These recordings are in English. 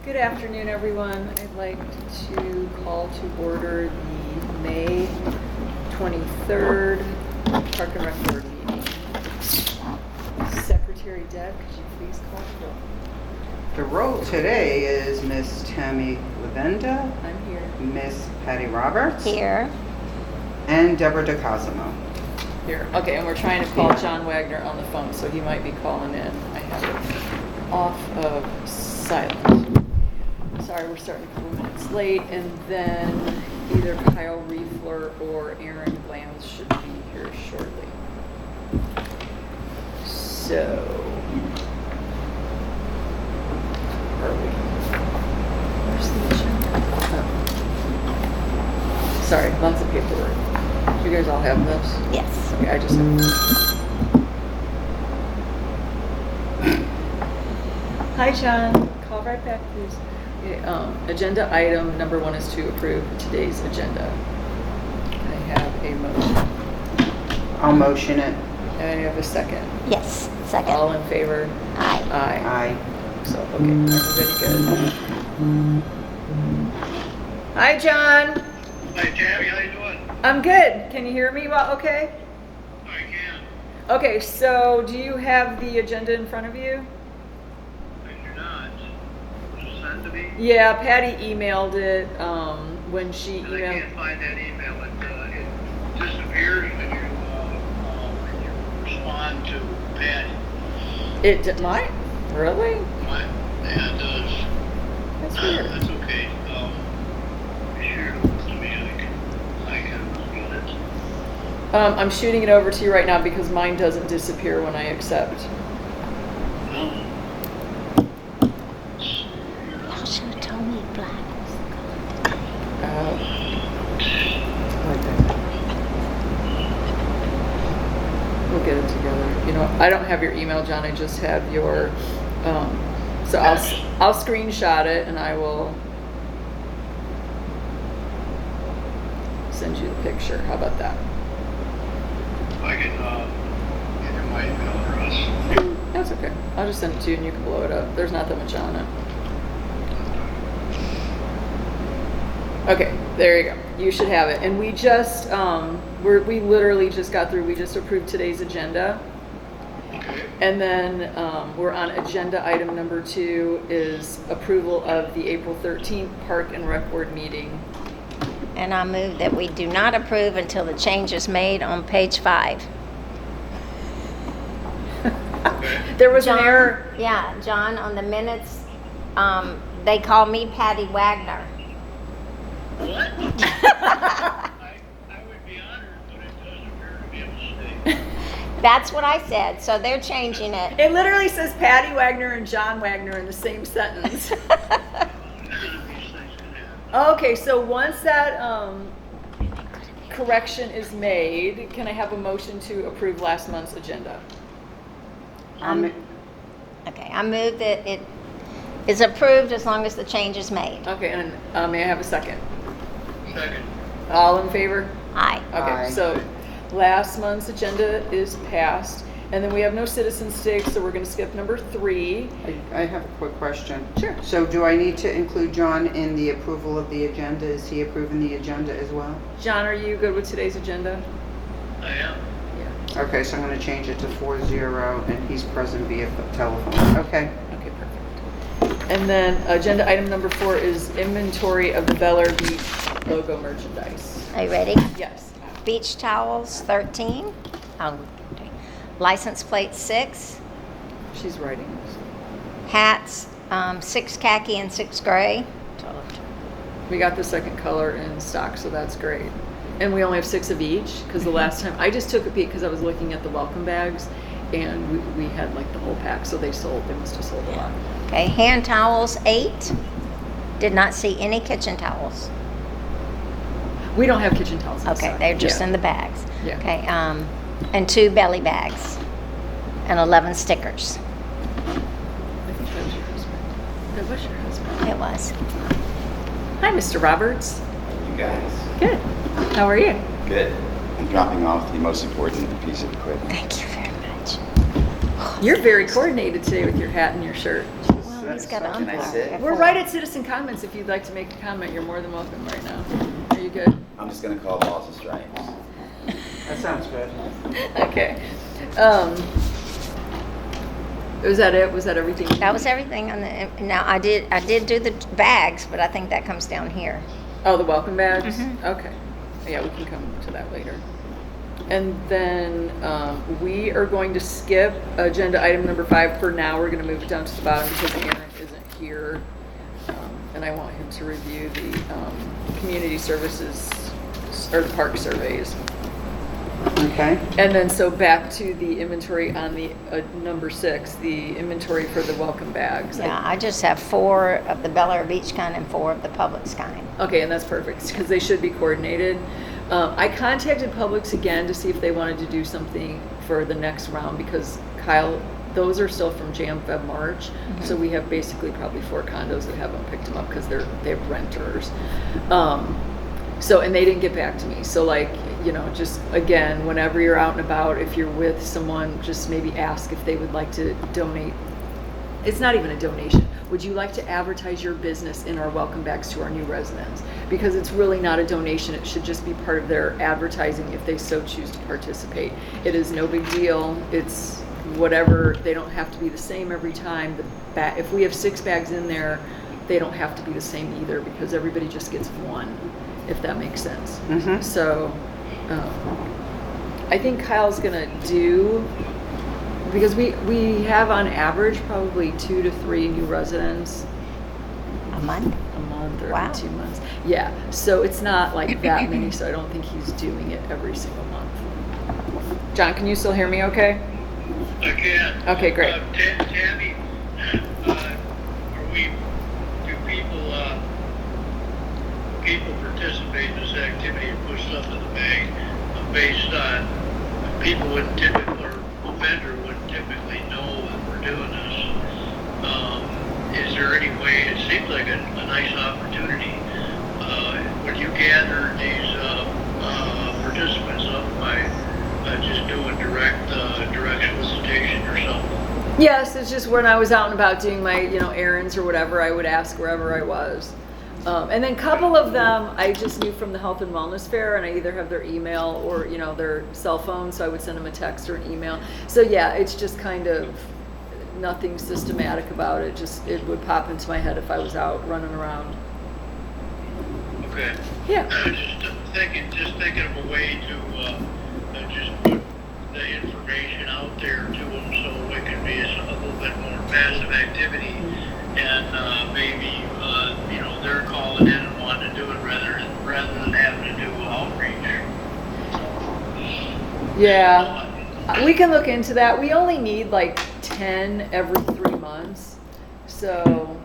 Good afternoon, everyone. I'd like to call to order the May 23rd Park and Rec Board meeting. Secretary Deb, could you please call the roll? The roll today is Miss Tammy Lavenda, I'm here. Miss Patty Roberts, Here. and Deborah DeCosimo. Here. Okay, and we're trying to call John Wagner on the phone, so he might be calling in. I have it off of silent. Sorry, we're starting a couple minutes late, and then either Kyle Riefler or Aaron Glantz should be here shortly. So, where are we? Where's the agenda? Oh. Sorry, lots of paperwork. Do you guys all have this? Yes. Okay, I just have. Hi, John. Call right back, please. Okay, agenda item number 1 is to approve today's agenda. I have a motion. I'll motion it. I have a second. Yes. Second. All in favor? Aye. Aye. Aye. So, okay, everybody good. Hi, John. Hi, Tammy, how you doing? I'm good. Can you hear me well? Okay. I can. Okay, so do you have the agenda in front of you? I do not. Was it sent to me? Yeah, Patty emailed it when she And I emailed. can't find that email. It disappears when you respond to Patty. It might? Really? Yeah, it does. That's weird. That's okay. Be sure to look to me. I can get it. I'm shooting it over to you right now because mine doesn't disappear when I accept. No. Y'all should have told me black was the color today. Like that. We'll get it together. You know, I don't have your email, John. I just have your. So I'll screenshot it and I will send you the picture. How about that? I can give you my email address. That's okay. I'll just send it to you and you can blow it up. There's not that much on it. Okay, there you go. You should have it. And we just, we literally just got through, we just approved today's agenda. Okay. And then we're on agenda item number 2 is approval of the April 13th Park and Rec Board meeting. And I move that we do not approve until the change is made on page 5. There was an error. Yeah, John, on the minutes, they call me Patty Wagner. What? I would be honored, but it does appear to be a mistake. That's what I said, so they're changing it. It literally says Patty Wagner and John Wagner in the same sentence. These things can happen. Okay, so once that correction is made, can I have a motion to approve last month's agenda? Okay, I move that it is approved as long as the change is made. Okay, and may I have a second? Second. All in favor? Aye. Okay, Aye. so last month's agenda is passed, and then we have no citizen stakes, so we're going to skip number 3. I have a quick question. Sure. So do I need to include John in the approval of the agenda? Is he approving the agenda as well? John, are you good with today's agenda? I am. Yeah. Okay, so I'm going to change it to 4-0 and he's present via telephone. Okay. Okay, perfect. And then agenda item number 4 is inventory of the Bel Air Beach logo merchandise. Are you ready? Yes. Beach towels, 13. Okay. License plate, 6. She's writing this. Hats, 6 khaki and 6 gray. We got the second color in stock, so that's great. And we only have 6 of each, because the last time, I just took a peek because I was looking at the welcome bags, and we had like the whole pack, so they must have sold a lot. Okay, hand towels, 8. Did not see any kitchen towels. We don't have kitchen towels in Okay, stock. they're just Yeah. in the bags. Yeah. Okay, and 2 belly bags and 11 stickers. I think that was your husband. That was your husband. It was. Hi, Mr. Roberts. You guys, Good. How are you? good. I'm dropping off the most important piece of equipment. Thank you very much. You're very coordinated today with your hat and your shirt. Just he's got to Can I unplug. sit? We're right at citizen comments. If you'd like to make a comment, you're more than welcome right now. Are you good? I'm just gonna call balls and strikes. That sounds good. Okay. Was that it? Was that everything? That was everything on the, now I did do the bags, but I think that comes down here. Oh, the welcome bags? Mhm. Okay. Yeah, we can come to that later. And then we are going to skip agenda item number 5 for now. We're going to move it down to the bottom because Aaron isn't here. And I want him to review the community services or the park surveys. Okay. And then so back to the inventory on the number 6, the inventory for the welcome bags. Yeah, I just have 4 of the Bel Air Beach kind and 4 of the Publix kind. Okay, and that's perfect because they should be coordinated. I contacted Publix again to see if they wanted to do something for the next round because Kyle, those are still from Jan, Feb, March. So we have basically probably 4 condos that haven't picked them up because they have renters. So, and they didn't get back to me. So like, you know, just again, whenever you're out and about, if you're with someone, just maybe ask if they would like to donate. It's not even a donation. Would you like to advertise your business in our welcome bags to our new residents? Because it's really not a donation. It should just be part of their advertising if they so choose to participate. It is no big deal. It's whatever. They don't have to be the same every time. If we have 6 bags in there, they don't have to be the same either because everybody just gets one, if that makes sense. Mhm. So I think Kyle's gonna do, because we have on average probably 2 to 3 new residents A month? a month or Wow. every 2 months. Yeah, so it's not like that many, so I don't think he's doing it every single month. John, can you still hear me okay? I can. Okay, great. Tammy, do people participate in this activity and push stuff in the bag based on, people wouldn't typically, or a vendor wouldn't typically know that we're doing this. Is there any way, it seems like a nice opportunity, would you gather these participants up by just doing direct solicitation or something? Yes, it's just when I was out and about doing my, errands or whatever, I would ask wherever I was. And then a couple of them I just knew from the Health and Wellness Fair, and I either have their email or, their cell phone, so I would send them a text or an email. So yeah, it's just kind of nothing systematic about it. Just, it would pop into my head if I was out running around. Okay. Yeah. Just thinking of a way to just put the information out there to them so it can be a little bit more massive activity, and maybe they're calling in and wanting to do it rather than having to do outreach. Yeah, we can look into that. We only need like 10 every 3 months, so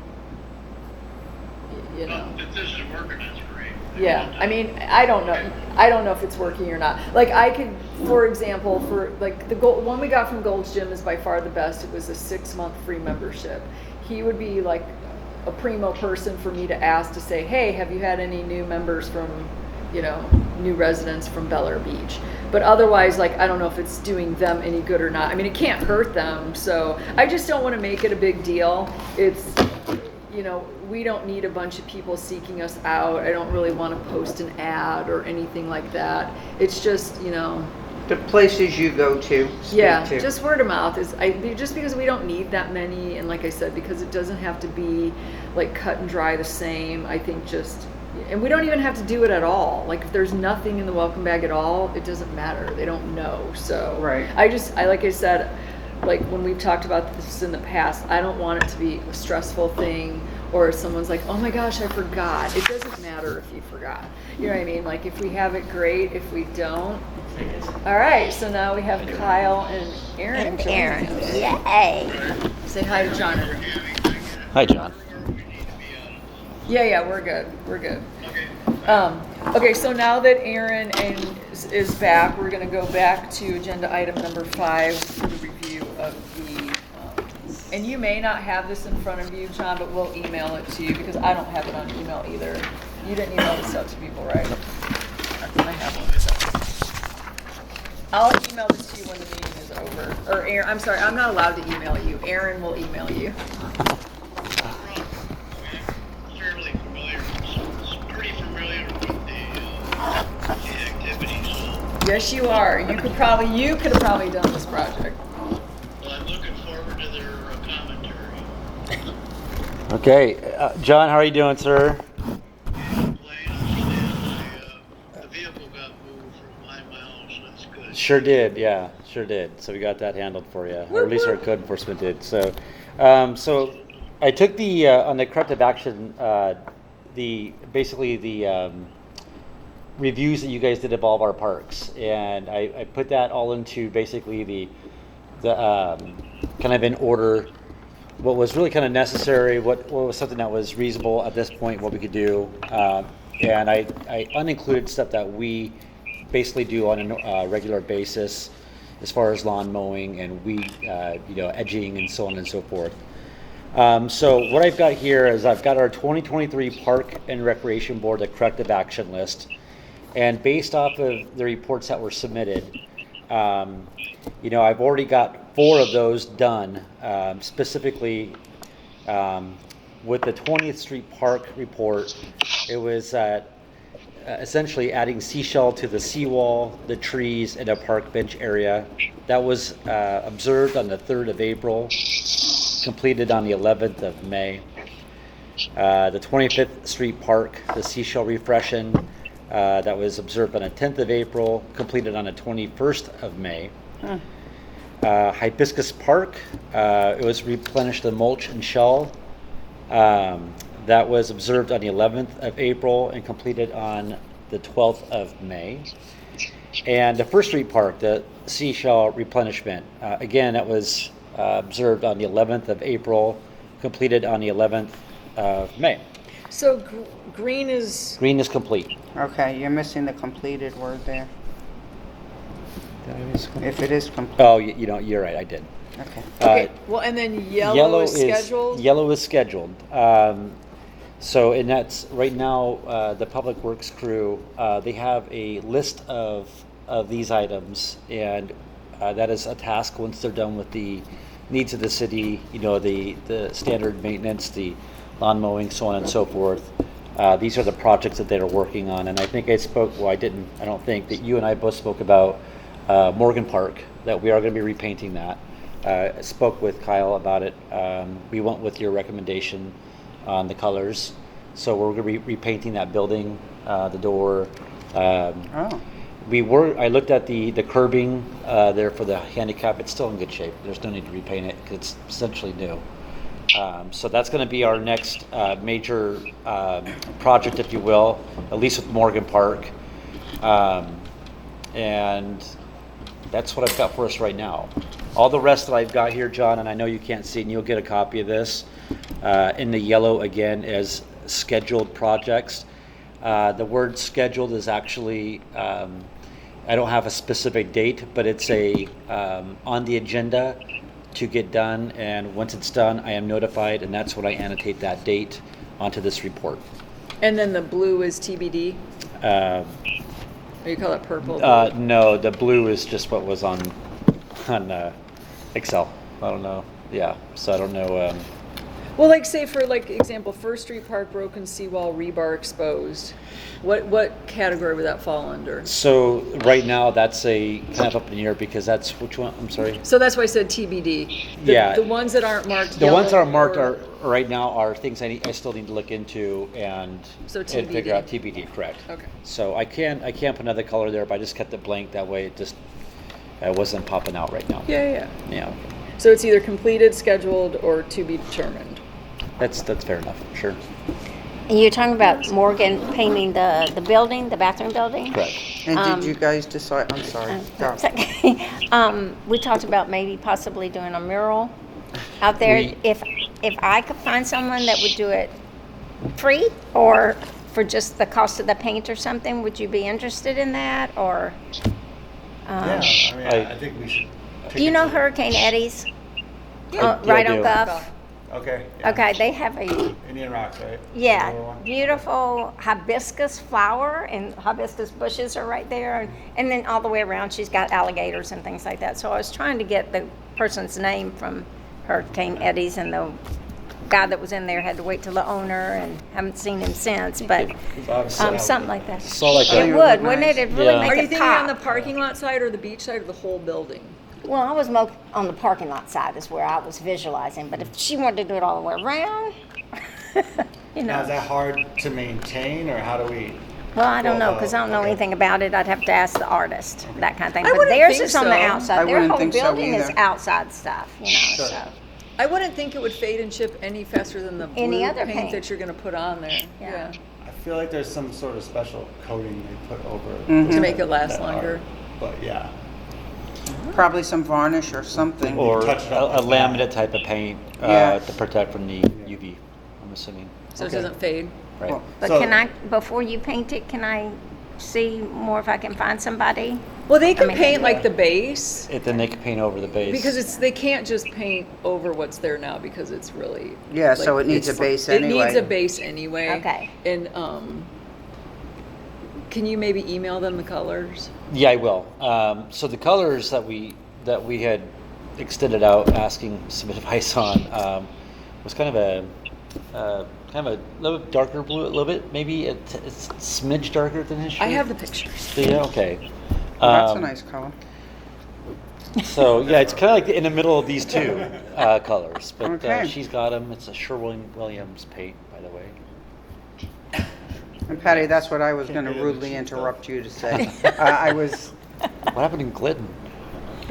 If this is working, that's great. Yeah, I mean, I don't know if it's working or not. Like I could, for example, for like the one we got from Gold's Gym is by far the best. It was a 6-month free membership. He would be like a primo person for me to ask to say, hey, have you had any new members from, new residents from Bel Air Beach? But otherwise, like, I don't know if it's doing them any good or not. I mean, it can't hurt them. So I just don't want to make it a big deal. It's, we don't need a bunch of people seeking us out. I don't really want to post an ad or anything like that. It's just, The places you go to, speak yeah, to. just word of mouth is just because we don't need that many, and like I said, because it doesn't have to be like cut and dry the same. I think and we don't even have to do it at all. Like if there's nothing in the welcome bag at all, it doesn't matter. They don't know. So Right. I like I said, like when we've talked about this in the past, I don't want it to be a stressful thing or someone's like, oh my gosh, I forgot. It doesn't matter if you forgot. You know what I mean? Like if we have it, great. If we don't. All right, so now we have Kyle and Aaron. And joining Aaron. us. Yay. Say hi to John. Hi, John. Yeah, we're good. We're good. Okay. Okay, so now that Aaron is back, we're going to go back to agenda item number 5 for the review of the. And you may not have this in front of you, John, but we'll email it to you because I don't have it on email either. You didn't email this out to people, right? I have one. I'll email this to you when the meeting is over. Or Aaron, I'm sorry, I'm not allowed to email you. Aaron will email you. Yes, you are. You could have probably done this project. Well, I'm looking forward to their commentary. Okay, John, how are you doing, sir? Plain the vehicle got moved from behind my house, so that's good. Sure did, yeah, sure did. So we got that handled for you, or at least our code enforcement did. So, so I took the on the corrective action, basically the reviews that you guys did of all of our parks, and I put that all into basically the kind of in order. What was really kind of necessary, what was something that was reasonable at this point, what we could do, and I unincluded stuff that we basically do on a regular basis, as far as lawn mowing and weed, edging and so on and so forth. So what I've got here is I've got our 2023 Park and Recreation Board, the corrective action list, and based off of the reports that were submitted, I've already got 4 of those done, specifically with the 20th Street Park report. It was essentially adding seashell to the seawall, the trees, and a park bench area. That was observed on the 3rd of April, completed on the 11th of May. The 25th Street Park, the seashell refreshing, that was observed on the 10th of April, completed on the 21st of May. Hibiscus Park, it was replenished the mulch and shell. That was observed on the 11th of April and completed on the 12th of May. And the First Street Park, the seashell replenishment, again, that was observed on the 11th of April, completed on the 11th of May. So green is, Green is complete. Okay, you're missing the completed word there. If it is complete, Oh, you're right, I did. okay. okay, well, and then yellow is scheduled? Yellow is scheduled. So, and that's right now, the Public Works crew, they have a list of these items, and that is a task once they're done with the needs of the city, the standard maintenance, the lawn mowing, so on and so forth. These are the projects that they're working on, and I think I don't think that you and I both spoke about Morgan Park, that we are going to be repainting that. I spoke with Kyle about it. We went with your recommendation on the colors, so we're going to be repainting that building, the door. Oh, I looked at the curbing there for the handicap. It's still in good shape. There's no need to repaint it because it's essentially new. So that's going to be our next major project, if you will, at least with Morgan Park. And that's what I've got for us right now. All the rest that I've got here, John, and I know you can't see it, and you'll get a copy of this, in the yellow again is scheduled projects. The word scheduled is actually, I don't have a specific date, but it's on the agenda to get done, and once it's done, I am notified, and that's when I annotate that date onto this report. And then the blue is TBD? Or you call it purple? No, the blue is just what was on Excel. I don't know. Yeah, so I don't know. Well, like say for example, First Street Park, broken seawall, rebar exposed. What category would that fall under? So right now that's a kind of up in the air because that's which one? I'm sorry. So that's why I said TBD. Yeah. The ones that aren't marked The yellow ones that are marked or- right now are things I still need to look into and figure TBD. out. TBD, correct. Okay. So I can't put another color there, but I just kept it blank. That way it just wasn't popping out right now. Yeah. Yeah. So it's either completed, scheduled, or to be determined. That's fair enough. Sure. And you're talking about Morgan painting the building, the bathroom building? Correct. and did you guys decide, I'm sorry. Go. It's okay. We talked about maybe possibly doing a mural out there. If I could find someone that would do it free or for just the cost of the paint or something, would you be interested in that? Or Yeah, I mean, I think we should. do you know Hurricane Eddie's? Yeah, Right I on do. Guff. Okay. Yeah. Okay, they have a Indian Rocks, right? The lower yeah one? beautiful hibiscus flower, and hibiscus bushes are right there, and then all the way around she's got alligators and things like that. So I was trying to get the person's name from Hurricane Eddie's and the guy that was in there had to wait till the owner, and haven't seen him since, but, something like that. Saw like It a, would, wouldn't it? It'd really Yeah. make Are you it thinking on the pop. parking lot side or the beach side or the whole building? Well, I was more on the parking lot side is where I was visualizing, but if she wanted to do it all the way around, you Now, is know. that hard to maintain, or how do we? Well, I don't know, Well, because I don't know okay. anything about it. I'd have to ask the artist, that kind of thing. I But wouldn't theirs think is on the so. I outside. Their wouldn't whole think so building is either. outside stuff, you know, Sure. so. I wouldn't think it would fade and chip any faster than the Any blue other paint paint. that you're gonna put on there. Yeah. I feel like there's some sort of special coating they put over Mhm. To make it last that longer. art. But yeah, Probably some varnish or something. or touch it a, up a like that. laminate type of paint Yeah. to protect from the UV. I'm assuming, So Okay. it doesn't fade. right? Well, But So- can I, before you paint it, can I see more if I can find somebody? Well, they can mean, paint like the base Then they can paint over the base. because they can't just paint over what's there now because it's really. Yeah, so it needs a base It needs anyway. a base anyway. Okay. And can you maybe email them the colors? Yeah, I will. So the colors that we had extended out, asking some advice on, was kind of a little bit darker blue, a little bit maybe it's a smidge darker than his. I have the pictures. Yeah, okay. That's a nice color. So yeah, it's kind of like in the middle of these two colors, but Okay. she's got them. It's a Sherwin-Williams paint, by the way. And Patty, that's what I was going to Yeah, rudely she's interrupt you to say. I was, What happened in Glidden?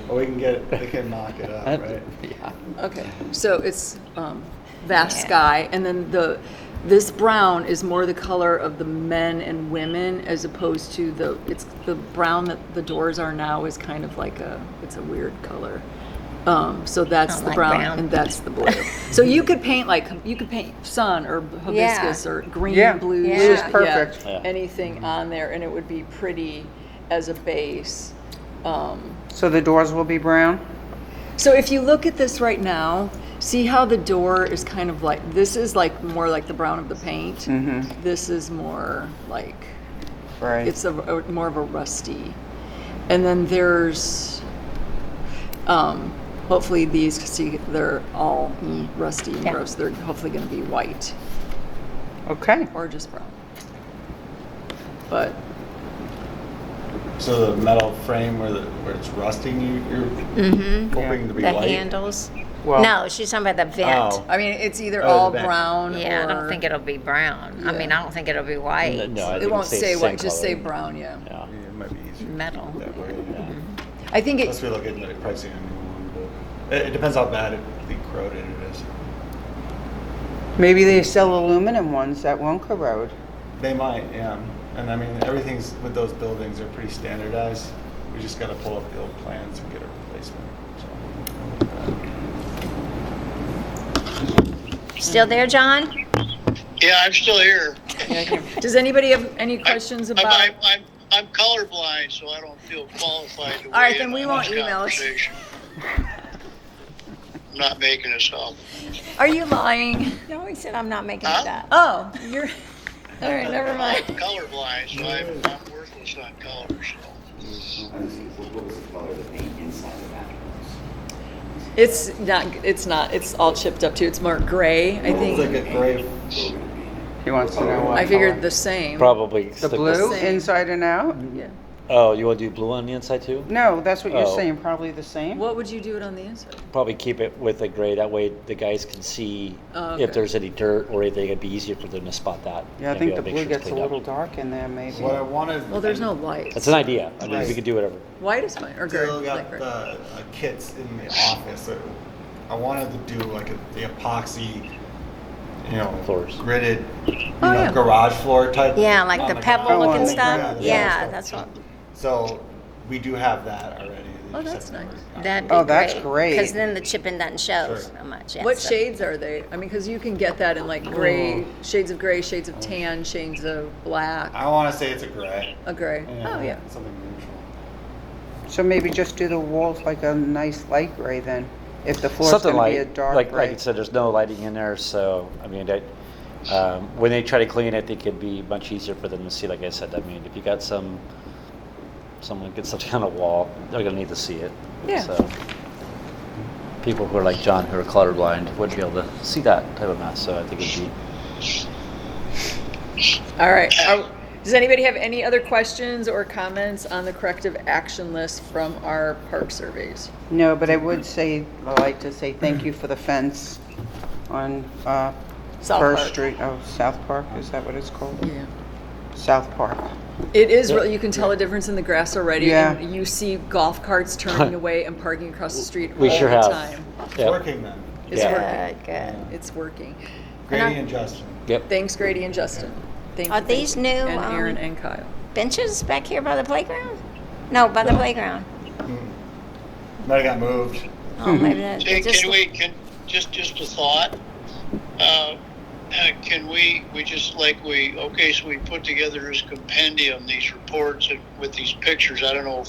well, they can knock it up, right? Yeah. Okay, so it's vast Yeah. sky, and then this brown is more the color of the men and women as opposed to the brown that the doors are now is kind of like it's a weird color. So that's I the like brown, brown. and that's the blue. So you could paint sun or hibiscus Yeah. or green, Yeah, blue, blue is perfect. Yeah. anything on there, and it would be pretty as a base. so the doors will be brown? So if you look at this right now, see how the door is kind of like, this is like more like the brown of the paint. Mm-hmm. This is more like, Right. it's more of a rusty. And then there's, hopefully these, see, they're all rusty and Yeah. gross. They're hopefully gonna be white Okay. or just brown. But So the metal frame where it's rusting, you're hoping to be The white. handles. Well- No, she's talking about the vent. Oh. I mean, it's either Oh, all the back. brown Yeah, I or. don't think it'll be brown. I mean, Yeah. I don't think it'll be white. No, I think It won't stays say the white, same just say color. brown, yeah. Yeah. Yeah, it might be easier Metal. that way. I think it, Unless we look into the pricing on a new one, but it depends how bad the corroded it is. Maybe they sell aluminum ones that won't corrode. They might, yeah. And I mean, everything's with those buildings are pretty standardized. We just got to pull up the old plans and get a replacement. So. Still there, John? Yeah, I'm still here. does anybody have any questions about? I'm colorblind, so I don't feel qualified to All right, weigh then in we on won't this email us. conversation. I'm not making this up. Are you lying? No, he said I'm not making Huh? it up. Oh, you're. All right, never mind. I'm colorblind, so I'm worthless on colors. So. What was the color of the paint inside the bathrooms? It's not. It's not. It's all chipped up too. It's more gray, I It's think. like a gray. He wants to know what I figured color. the same. Probably The stick with- blue, Same. inside and out? Yeah. Oh, you want to do blue on the inside too? No, that's what you're Oh. saying, probably the same? What would you do it on the inside? Probably keep it with a gray. That way the guys can see Oh, okay. if there's any dirt or anything. It'd be easier for them to spot that. Yeah, I and think be the able to make blue sure it's gets a cleaned up. little dark in there, maybe. What I wanted. Well, there's no light. That's an idea. I mean, Right. we could do whatever. White is fine, or gray. Still got light gray. the kits in the office. I wanted to do like the epoxy, Floors. gridded, Oh, yeah. garage floor type. Yeah, like on the garage. pebble Oh, looking on the stuff. ground, Yeah, that's what. So we do have that already. They Oh, just that's have to nice. work on it. That'd be Oh, that's great. Because then the chipping doesn't show Sure. so much. Yeah, What so- shades are they? I mean, because you can get that in like gray, shades of gray, shades of tan, shades of black. I want to say it's a gray. A gray. Oh yeah. Something neutral. So maybe just do the walls like a nice light gray then, if the floor's Something gonna be a like, dark like gray. I said, there's no lighting in there, so I mean, when they try to clean, I think it'd be much easier for them to see. Like I said, I mean, if you got someone gets something on a wall, they're gonna need to see it. Yeah. So, people who are like John, who are colorblind, wouldn't be able to see that type of mess. So I think it'd be. All right. Does anybody have any other questions or comments on the corrective action list from our park surveys? No, but I would say, I'd like to say thank you for the fence on South First Park. Street. Oh, South Park, is that what it's called? Yeah. South Park. It is really, you can tell a difference in the grass already. Yeah. And you see golf carts turning away and parking across the street We all sure the have. time. It's Yep. working then. It's Yeah. working. Good. It's working. Grady and Justin. Yep. Thanks, Grady and Justin. Thank Are you, these thank you. new, And Aaron and Kyle. Benches back here by the playground? No, by the playground. Might have got moved. Oh, maybe that. Hey, it just- just a thought. Can we just so we put together this compendium, these reports and with these pictures. I don't know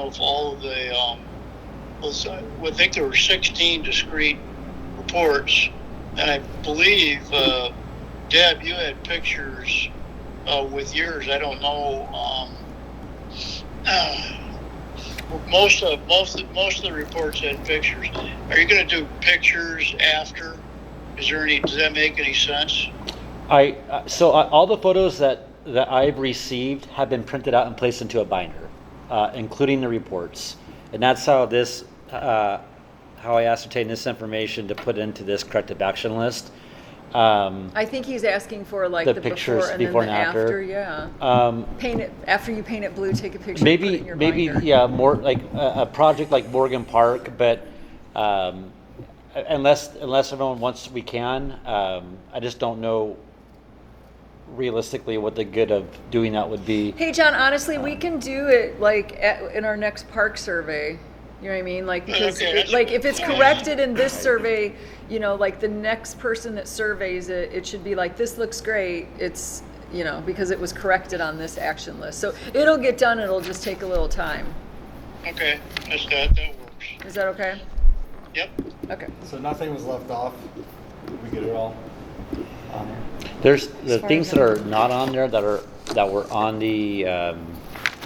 if all of the I think there were 16 discrete reports, and I believe Deb, you had pictures with yours. I don't know. Most of the reports had pictures. Are you going to do pictures after? Does that make any sense? All the photos that I've received have been printed out and placed into a binder, including the reports, and that's how how I ascertain this information to put into this corrective action list. I think he's asking for like The the pictures before and then before the and after. yeah. Paint it, after you paint it blue, take a picture and put it Maybe in your binder. yeah, more like a project like Morgan Park, but unless everyone wants, we can. I just don't know realistically what the good of doing that would be. Hey, John, honestly, we can do it like in our next park survey. You know what I mean? Like, because Okay, that's like good. if it's corrected in this survey, you know, like the next person that surveys it, it should be like, this looks great. It's, you know, because it was corrected on this action list. So it'll get done. It'll just take a little time. Okay, that works. Is that okay? Yep. Okay. So nothing was left off. We get it all on there. There's the far things as that are not on there that were on the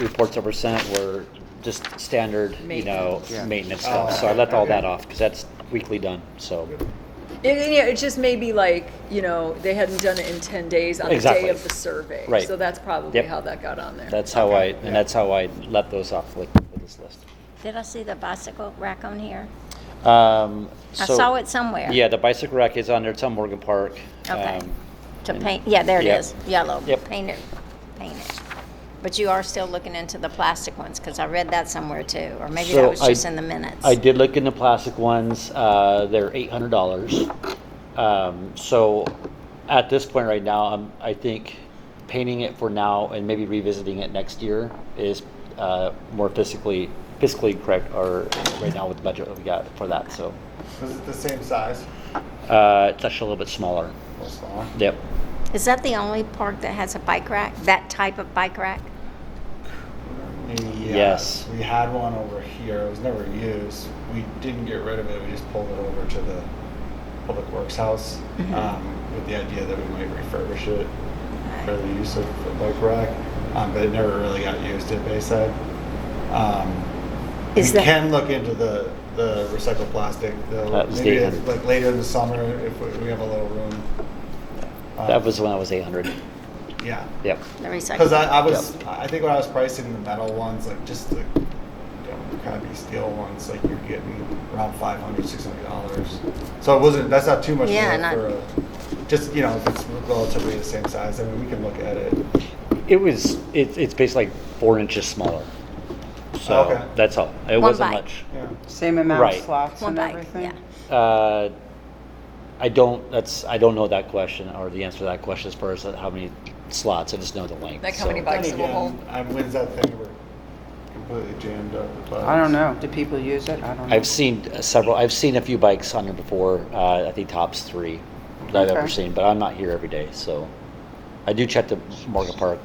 reports that were sent were just standard, Maintenance. Yeah. maintenance stuff. So I left all that off because that's weekly done. So It just may be like, you know, they hadn't done it in 10 days on the Exactly. day of the survey. Right. So that's probably Yep. how that got on there. that's how that's how I let those off with this list. Did I see the bicycle rack on here? I I saw it somewhere. Yeah, the bicycle rack is on there. It's on Morgan Park. Okay. To and- paint, yeah, there it Yep. is, yellow. Yep. Paint it. But you are still looking into the plastic ones, because I read that somewhere too, or maybe So that was I- just in the minutes. I did look into plastic ones. They're $800. So at this point right now, I think painting it for now and maybe revisiting it next year is more fiscally correct. Or right now with the budget that we got for that. So Was it the same size? it's actually a little bit smaller. A little smaller? Yep. Is that the only park that has a bike rack, that type of bike rack? Yes. We had one over here. It was never used. We didn't get rid of it. We just pulled it over to the Public Works house with the idea that we might refurbish it for the use of a bike rack. But it never really got used at Bayside. Is We that- can look into the recycled plastic though. That was Maybe the- it's, like later in the summer if we have a little room. That was when I was 800. Yeah. Yep. The recycle? Because I think when I was pricing the metal ones, like just the crappy steel ones, like you're getting around $500, $600. So it wasn't. That's not too much Yeah, work not- for just if it's relatively the same size. I mean, we can look at it. It's basically like 4 inches smaller. So Okay. that's all. It One wasn't bike. much. Yeah. Same amount Right. of slots One and bike, everything? yeah. I don't know that question or the answer to that question as far as how many slots. I just know the length. Like how many So- bikes Then it will hold? when's that thing ever completely jammed up with bikes? I don't know. Do people use it? I don't know. I've seen several. I've seen a few bikes on there before. I think tops 3 that I've ever Okay. seen, but I'm not here every day, so I do check the Morgan Park.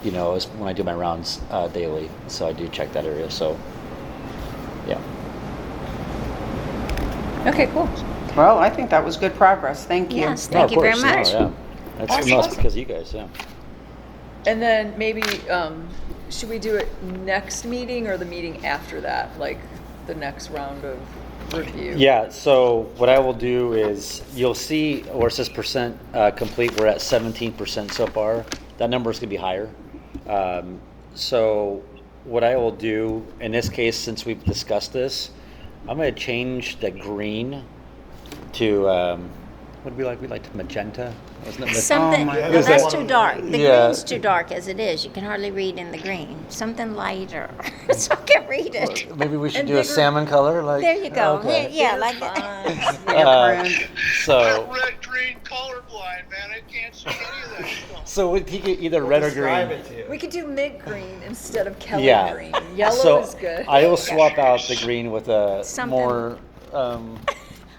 When I do my rounds daily, so I do check that area. So, yeah. Okay, cool. Well, I think that was good progress. Thank you. Yes, No, thank of you very course. No, much. yeah. That's no, it's because of you guys. Yeah. And then maybe, should we do it next meeting or the meeting after that? Like the next round of review. Yeah, so what I will do is, you'll see where it says percent complete, we're at 17% so far. That number is gonna be higher. So what I will do, in this case, since we've discussed this, I'm gonna change the green to, what do we like? We liked magenta, wasn't it? Something, my well, goodness. that's too dark. The Yeah. green's too dark as it is. You can hardly read in the green. Something lighter, so I can read it. Maybe we should And do a bigger- salmon color, like. There you go. Okay. Yeah, Bigger like that. fonts. Fingerprint. So, I'm red, green, colorblind, man. I can't see any of that stuff. so he could either red or Describe green. it to you. We could do mid green instead of Kelly Yeah. green. Yellow So is good. I will swap out the green with a Something. more,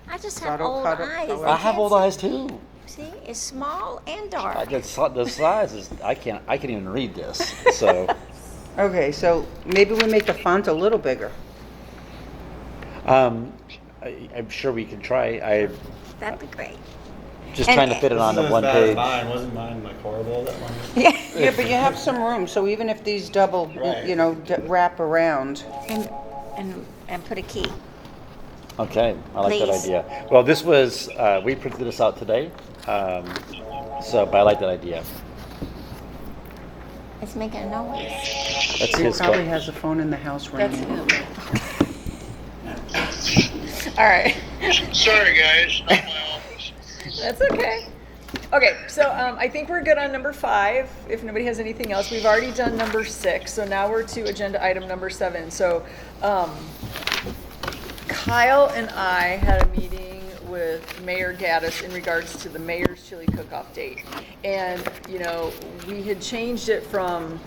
I just have Subtle old color- eyes. color. I I have can't old see. eyes too. See, it's small and I dark. just the size is, I can't even read this, so. Okay, so maybe we make the font a little bigger. I'm sure we can try. That'd be great. Just And- trying to fit it This on the isn't one as bad as page. Mine wasn't mine like horrible that one. Yeah. Yeah, but you have some room, so even if these double, Right. you know, wrap around. And put a key. Okay, I like that Please. idea. Well, this was, we printed this out today, but I like that idea. It's making a noise. That's He his probably phone. has a phone in the house right That's now. him. All right. Sorry, guys, not my office. That's okay. Okay, so I think we're good on number 5. If nobody has anything else, we've already done number 6. So now we're to agenda item number 7. So Kyle and I had a meeting with Mayor Gaddis in regards to the mayor's chili cook-off date. And, you know, we had changed it from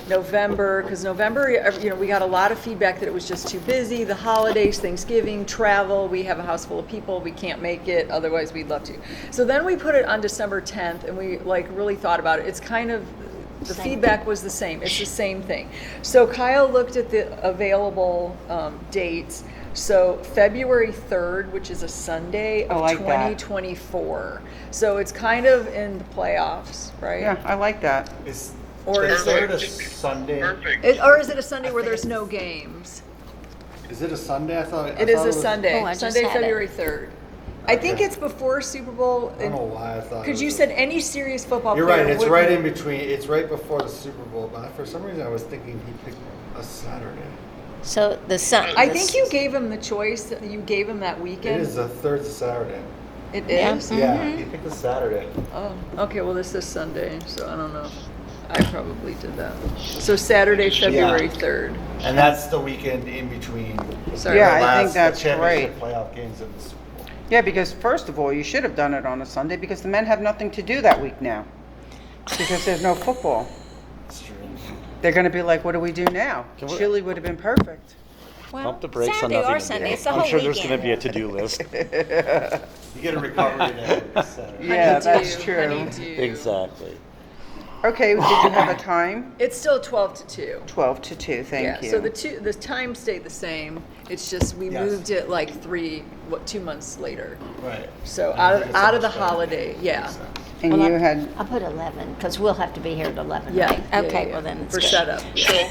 November, because November, you know, we got a lot of feedback that it was just too busy, the holidays, Thanksgiving, travel, we have a house full of people, we can't make it, otherwise we'd love to. So then we put it on December 10th, and we like really thought about it. It's kind of, the Same. feedback was the same, it's the same thing. So Kyle looked at the available dates. So February 3rd, which is a Sunday I of like that. 2024. So it's kind of in the playoffs, right? Yeah, I like that. Is Or the is third there- a Sunday? Perfect. Or is it a Sunday where there's no games? Is it a Sunday? I thought It is thought a was- Sunday, Oh, I just Sunday, had it. February 3rd. I think Okay. it's before Super Bowl. I don't know why I thought. it Because you was a- said any serious football You're player right. It's would right be- in between. It's right before the Super Bowl. But for some reason, I was thinking he picked a Saturday. So the sun. I think you gave him the choice, you gave him that It weekend. is the third Saturday. It Yeah. is? Yeah, he picked a Saturday. Oh, okay, well, this is Sunday, so I don't know. I probably did that. So Saturday, February 3rd. And that's the weekend in between. Sorry. Yeah, the I think last- that's the championship great. playoff games of the Super Bowl. Yeah, because first of all, you should have done it on a Sunday because the men have nothing to do that week now. Because there's no football. That's true. They're gonna be like, what do we do now? Can we- Chili would have been perfect. Well, Pump the brakes on Saturday nothing or today. Sunday. It's the I'm whole sure there's gonna weekend. be a to-do list. You get a recovery day every Saturday. Yeah, Honeydew, that's true. honeydew. Exactly. Okay, did you have a time? It's still 12 to 2. 12 to 2, Yeah, thank you. so the time stayed the same. It's just we Yes. moved it like 2 months later. Right. So And I out think of it's out of the almost better. holiday, yeah. Makes sense. And Well, you had, I'll put 11 because we'll have to be here at 11. Yeah. Right? yeah, Okay. yeah, Well then it's for good. setup. Yeah.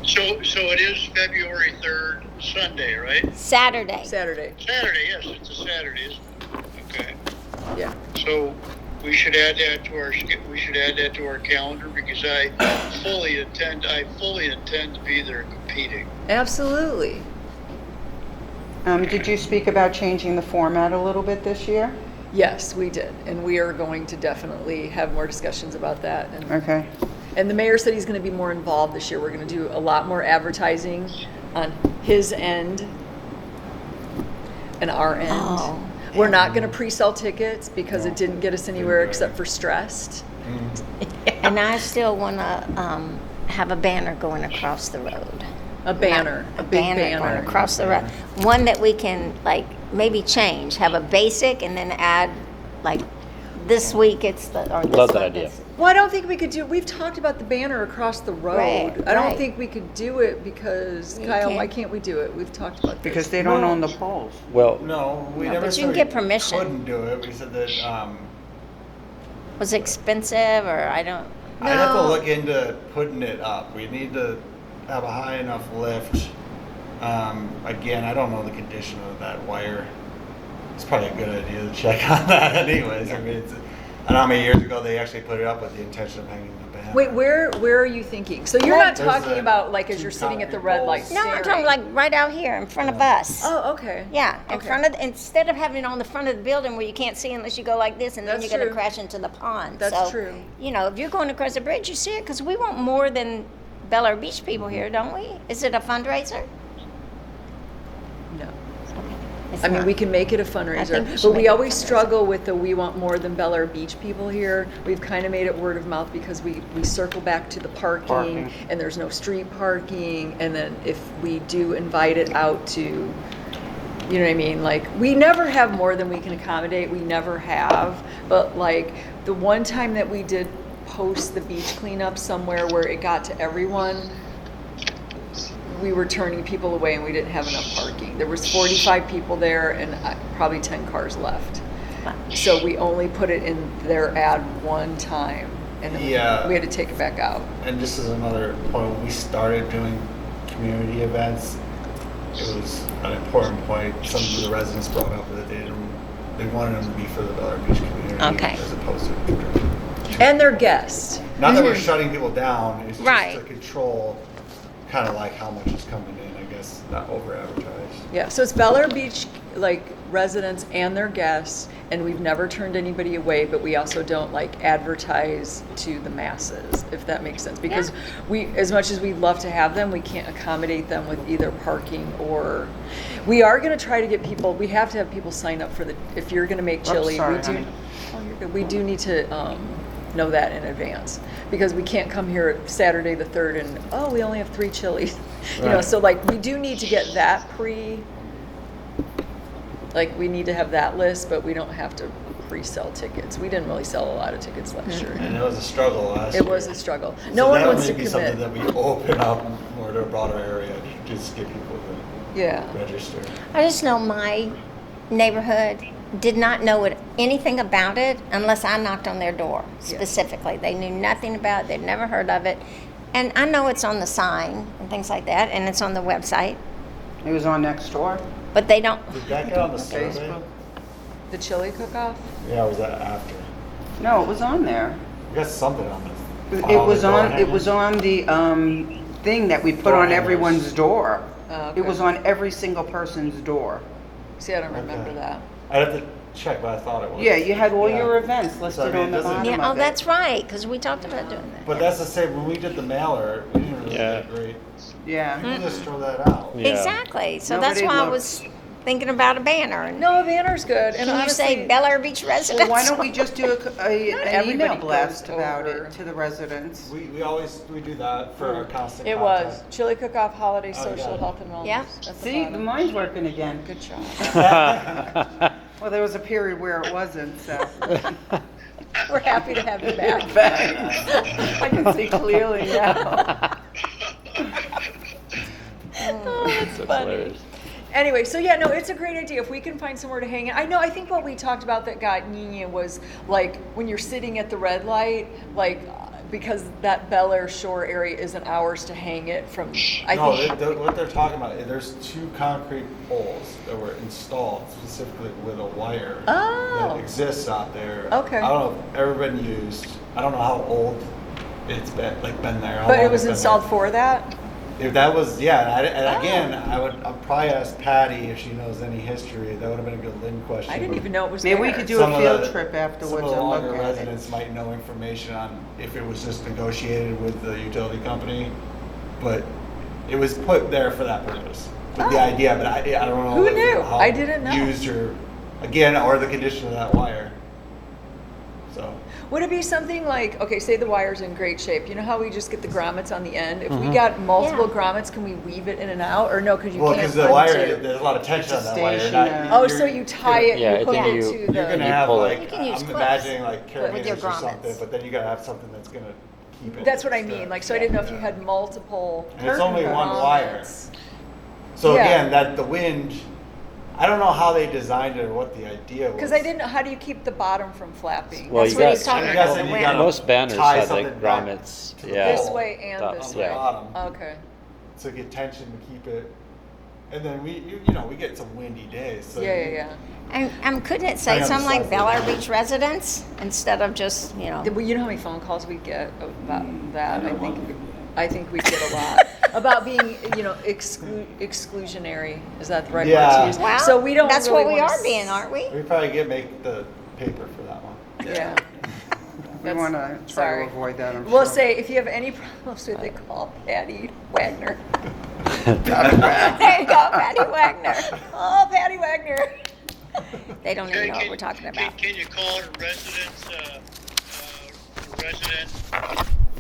So it is February 3rd, Sunday, right? Saturday. Saturday. Saturday, yes, it's a Saturday, isn't it? Okay. Yeah. So we should add that to our calendar because I fully intend to be there competing. Absolutely. did you speak about changing the format a little bit this year? Yes, we did, and we are going to definitely have more discussions about that. Okay. And the mayor said he's going to be more involved this year. We're going to do a lot more advertising on his end and our end. Oh. We're not going to pre-sell tickets because it didn't get us anywhere except for stressed. And I still want to have a banner going across the road. A banner, a big Going banner. across the road. One that we can like maybe change. Have a basic and then add like this week it's the or this Love that one idea. it's- Well, I don't think we could do, we've talked about the banner across the road. Right, I don't right. think we could do it because, You Kyle, can't. why can't we do it? We've talked about this. Because they don't own the poles. Well, No, we No, never but you said can get we permission. couldn't do it. We said that Was it expensive or I don't. I'd have to No. look into putting it up. We need to have a high enough lift Again, I don't know the condition of that wire. It's probably a good idea to check on that anyways. I mean, I don't know how many years ago they actually put it up with the intention of hanging the banner. Wait, where are you thinking? So you're not There's talking a- about like as two you're sitting at the concrete red poles. light No, I'm talking staring? like right out here in front of us. Oh, okay. Yeah, in Okay. front of, instead of having it on the front of the building where you can't see unless you go like this and then That's you're going true. to crash into the pond. That's So, true. You know, if you're going across the bridge, you see it because we want more than Bel Air Beach people here, don't we? Is it a fundraiser? No. It's I mean, not. we can make it a I think we fundraiser, should but make we it a always fundraiser. struggle with the we want more than Bel Air Beach people here. We've kind of made it word of mouth because we circle back to the parking and there's no street parking. And then if we do invite it out to, you know what I mean? Like, we never have more than we can accommodate. We never have. But like the one time that we did post the beach cleanup somewhere where it got to everyone, we were turning people away and we didn't have enough parking. There was 45 people there and probably 10 cars left. So we only put it in their ad one time and then Yeah. we had to take it back out. And this is another point. When we started doing community events, it was an important point. Some of the residents brought up that they wanted them to be for the Bel Air Beach community Okay. as opposed to And their guests. not that we're shutting people down. It's just Right. to control kind of like how much is coming in. I guess not over advertised. Yeah, so it's Bel Air Beach, like residents and their guests, and we've never turned anybody away, but we also don't like advertise to the masses, if that makes sense. Because we, as much as we'd love to have them, we can't accommodate them with either parking or, we are gonna try to get people, we have to have people sign up for the, if you're gonna make chili, sorry, we do, honey. oh, you're good. We do need to, know that in advance, because we can't come here Saturday the 3rd and, oh, we only have 3 chilies. You know, Right. so like, we do need to get that like, we need to have that list, but we don't have to pre-sell tickets. We didn't really sell a lot of tickets last year. And it was a struggle last It year. was a struggle. So No one that wants may to be commit. something that we open up more to a broader area, just get people to Yeah. register. I just know my neighborhood did not know anything about it unless I knocked on their door specifically. They knew nothing about it. They'd never heard of it. And I know it's on the sign and things like that, and it's on the website, It was on next door. but they don't. Did that get on the survey? Facebook. The chili cook-off? Yeah, or was that after? No, it was on there. We got something on the. It was on, it was on the, thing that we put Door on hangers. everyone's door. Oh, It okay. was on every single person's door. See, I don't remember Okay. that. I'd have to check, but I thought it was. Yeah, you had all Yeah. your events So, listed I mean, on the it doesn't- bottom Yeah, oh, of it. that's right, because we talked about doing that. But that's the same, when we did the mailer, we didn't really Yeah. get great. Yeah. People just throw that out. Yeah. Exactly. So that's Nobody why I looked. was thinking about a banner. And No, a banner's good. And can you honestly, say Bel Air Beach residents? Well, why don't we just do an everybody email blast goes about over. it to the residents? We always, we do that for our constant It contact. was chili cook-off, holiday, Oh, social, yeah. health and wellness. Yeah. At the See, the bottom. mine's working again. Good job. Well, there was a period where it wasn't, so. We're happy to have you back. Thanks. I can see clearly now. Oh, that's That's funny. hilarious. Anyway, so yeah, no, it's a great idea if we can find somewhere to hang it. I think what we talked about that got Nina was like when you're sitting at the red light, like because that Bel Air Shore area isn't ours to hang it from. No, what they're talking about, there's 2 concrete poles that were installed specifically with a wire Oh. that exists out there. Okay. I don't know if ever been used. I don't know how old it's been there. How But long it was it's been installed there. for that. If that was, yeah, and Oh. again, I'd probably ask Patty if she knows any history. That would have been a good Lynn question. I didn't but even know it was Maybe there. we could do some a of field the- trip afterwards Some of the and longer look at it. residents might know information on if it was just negotiated with the utility company, but it was put there for that purpose. With the Oh. idea, but I don't know. Who if- knew? how I didn't know. Used or, again, or the condition of that wire. So. Would it be something like, okay, say the wire's in great shape. You know how we just get the grommets on the end? If we Mm-hmm. got multiple Yeah. grommets, can we weave it in and out? Or no, because you Well, can't because the wire, undo. there's a lot of tension on It's a that wire. stationary. Oh, so you tie it, Yeah, I you hook think it you- to You're the. gonna You have pull it. like, You can use I'm clips imagining like with your carabiners or something, grommets. but then you gotta have something that's gonna keep it. That's what I mean. instead. Like, so I didn't know if you had multiple. And it's only one grommets. wire. So Yeah. again, that the wind, I don't know how they designed it or what the idea was. Because I didn't know, how do you keep the bottom from flapping? Well, That's you what got- he's talking I'm about. guessing The you wind. gotta Most banners tie had something like back grommets. to the Yeah. This pole way and Top- this on way. the yeah. bottom Okay. to get tension to keep it And then we get some windy days. So Yeah. And couldn't it say I something like understand. Bel Air Beach residents instead of just, Well, you know how many phone calls we get about that? I think we get a lot about being, exclusionary. Is that the right word Yeah. to use? Well, So we don't. that's really what we wanna are being, aren't we? We probably make the paper for that one. Yeah. We That's- want to try sorry. to avoid that, I'm We'll sure. say if you have any problems with it, call Patty Wagner. There you go, Patty Wagner. Oh, Patty Wagner. They don't even know what we're talking about. Can you call it a resident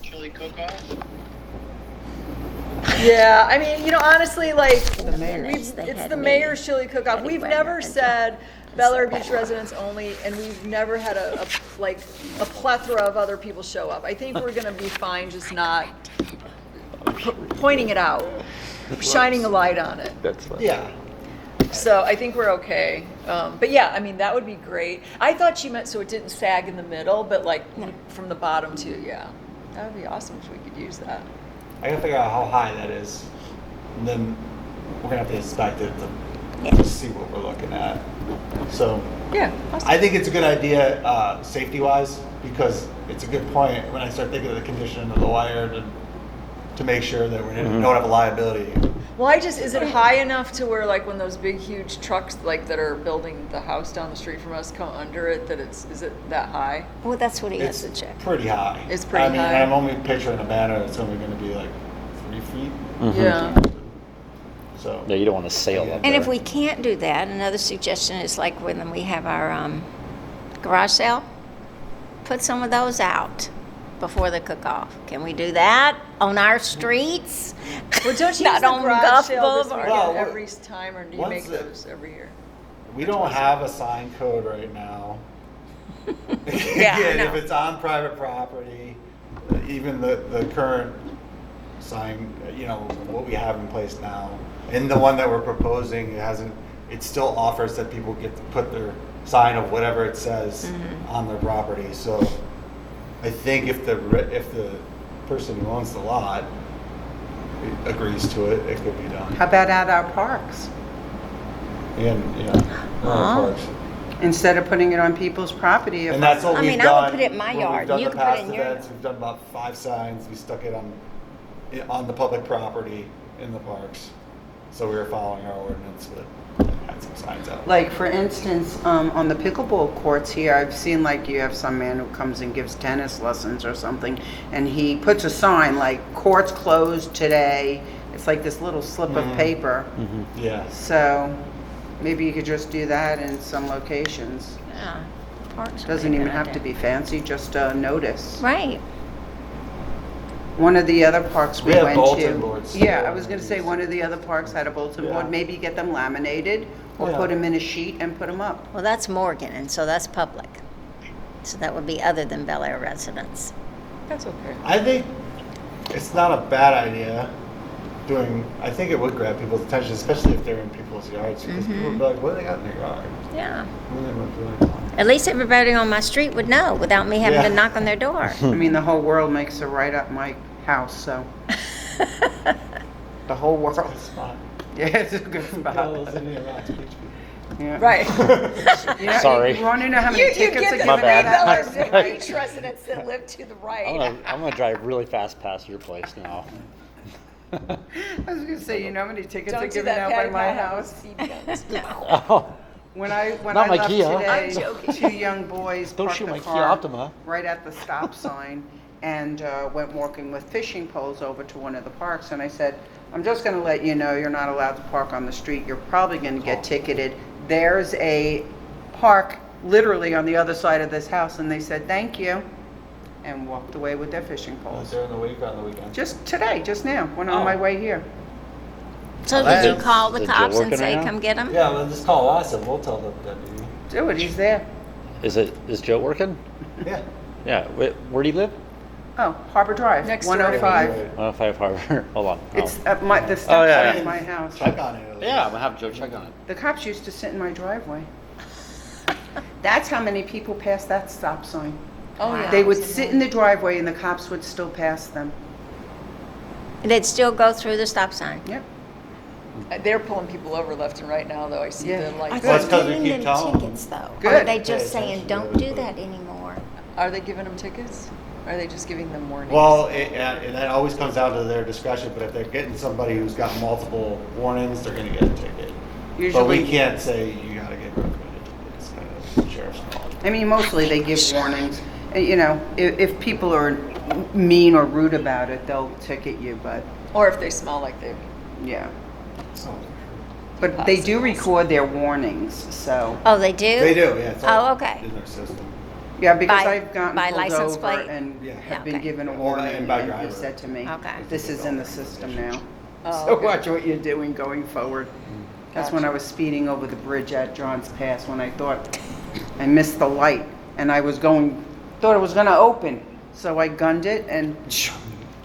chili cook-off? Yeah, I mean, honestly, like, The mayor. it's They the had me. mayor's chili cook-off. Patty We've Wagner never and said Bel Air Beach residents only, and we've never had a plethora of other people show up. I think we're gonna be fine just not pointing it out, shining a light on it. That's fine. Yeah. So I think we're okay. But yeah, I mean, that would be great. I thought she meant so it didn't sag in the middle, but like from the bottom too, yeah. That would be awesome if we could use that. I gotta figure out how high that is, and then we're gonna have to inspect it Yeah. to see what we're looking at. So Yeah, awesome. I think it's a good idea, safety-wise, because it's a good point when I start thinking of the condition of the wire to make sure that we don't have a liability. Well, is it high enough to where like when those big huge trucks like that are building the house down the street from us come under it, is it that high? Well, that's what he has It's to check. pretty high. It's pretty I mean, high. I'm only picturing a banner that's only gonna be like 3 feet. Yeah. So. Yeah, you don't want to sail up And there. if we can't do that, another suggestion is like when we have our garage sale, put some of those out before the cook-off. Can we do that on our streets? Well, don't you Not use the on garage Gulf sale this Boulevard. weekend Well, every time, or do you once make it- those every year? We don't have a sign code right now. Yeah, I Again, know. if it's on private property, even the current sign, what we have in place now, and the one that we're proposing, it still offers that people get to put their sign of whatever it says on their property. So I think if the person who owns the lot agrees to it, it could be done. How about at our parks? And, parks. Instead of putting it on people's property. if And that's what I we've mean, done. I would put it in my when yard. We've done You the can put it past in your- events. We've done about 5 signs. We stuck it on the public property in the parks. So we were following our ordinance, but had some signs out. Like, for instance, on the pickleball courts here, I've seen like you have some man who comes and gives tennis lessons or something, and he puts a sign like, courts closed today. It's like this little slip of paper. Yeah. So maybe you could just do that in some locations. Yeah, parks would Doesn't be a even good have to idea. be fancy, just a notice. Right. One of the other parks we We have went bulletin to. boards Yeah, still. I was gonna say, one of the other parks had a bulletin Yeah. board. Maybe get them laminated or Yeah. put them in a sheet and put them up. Well, that's Morgan, and so that's public. So that would be other than Bel Air residents. That's okay. I think it's not a bad idea I think it would grab people's attention, especially if they're in people's yards, because people would be like, what do they got in their yard? Yeah. And then they would be like, At least everybody on my street would know without me having Yeah. to knock on their door. I mean, the whole world makes it right up my house, so. The whole world. "That's a spot." Yeah, it's a good All those spot. Indian Rocks Beach people. Yeah. Right. You know, Sorry. You wanna know how many You tickets are get given the out My bad. Bel last Air night? Beach residents that live to the right. I'm gonna drive really fast past your place now. I was gonna say, you know how many tickets are Don't do given that, out Patty. by my I'll have house? speed guns. Oh, When I Not my left Kia. today, I'm joking. 2 young boys Don't parked shoot the my Kia car Optima. right at the stop sign and went walking with fishing poles over to one of the parks. And I said, I'm just going to let you know you're not allowed to park on the street. You're probably going to get ticketed. There's a park literally on the other side of this house. And they said, thank you, and walked away with their fishing Was poles. there in the week or on the weekend? Just today, just now, when on Oh. my way here. So Well, did you that's- call the is Joe cops and working say, right now? come get them? Yeah, well, just call us and we'll tell the deputy. Do it, he's there. is Joe working? Yeah. Yeah. Where do you live? Oh, Harbor Drive, Next door to me. 105. 105 Harbor. Hold on. Oh. It's at the steps Oh, yeah. of my house. Check on it. Yeah, I'm gonna have Joe check on it. The cops used to sit in my driveway. That's how many people passed that stop sign. Oh, yeah. They would sit in the driveway and the cops would still pass them. They'd still go through the stop sign. Yep. They're pulling people over left and right now, though. I see Yeah. the Are lights. Well, it's they 'cause we giving keep them telling them. tickets though? Or are Good. they just Yeah, saying, don't do that anymore? Are they giving them tickets? Or are they just giving them warnings? Well, and that always comes down to their discretion, but if they're getting somebody who's got multiple warnings, they're gonna get a ticket. But Usually, we can't say you gotta get rid of it. It's kind of sheriff's call. I mean, mostly they give warnings. You know, if people are mean or rude about it, they'll ticket you, but, Or if they smell like they. yeah. But they do record their warnings, so, Oh, they do? They do, yeah. It's all Oh, okay. in their system. yeah, because By- I've gotten by pulled license over plate? and Yeah. have been Okay. given a Or warning, and by and driver. you've said to me, Okay. this is in the system now. Oh, So okay. watch what you're doing going forward. That's when I Gotcha. was speeding over the bridge at John's Pass when I thought I missed the light and I was thought it was gonna open. So I gunned it and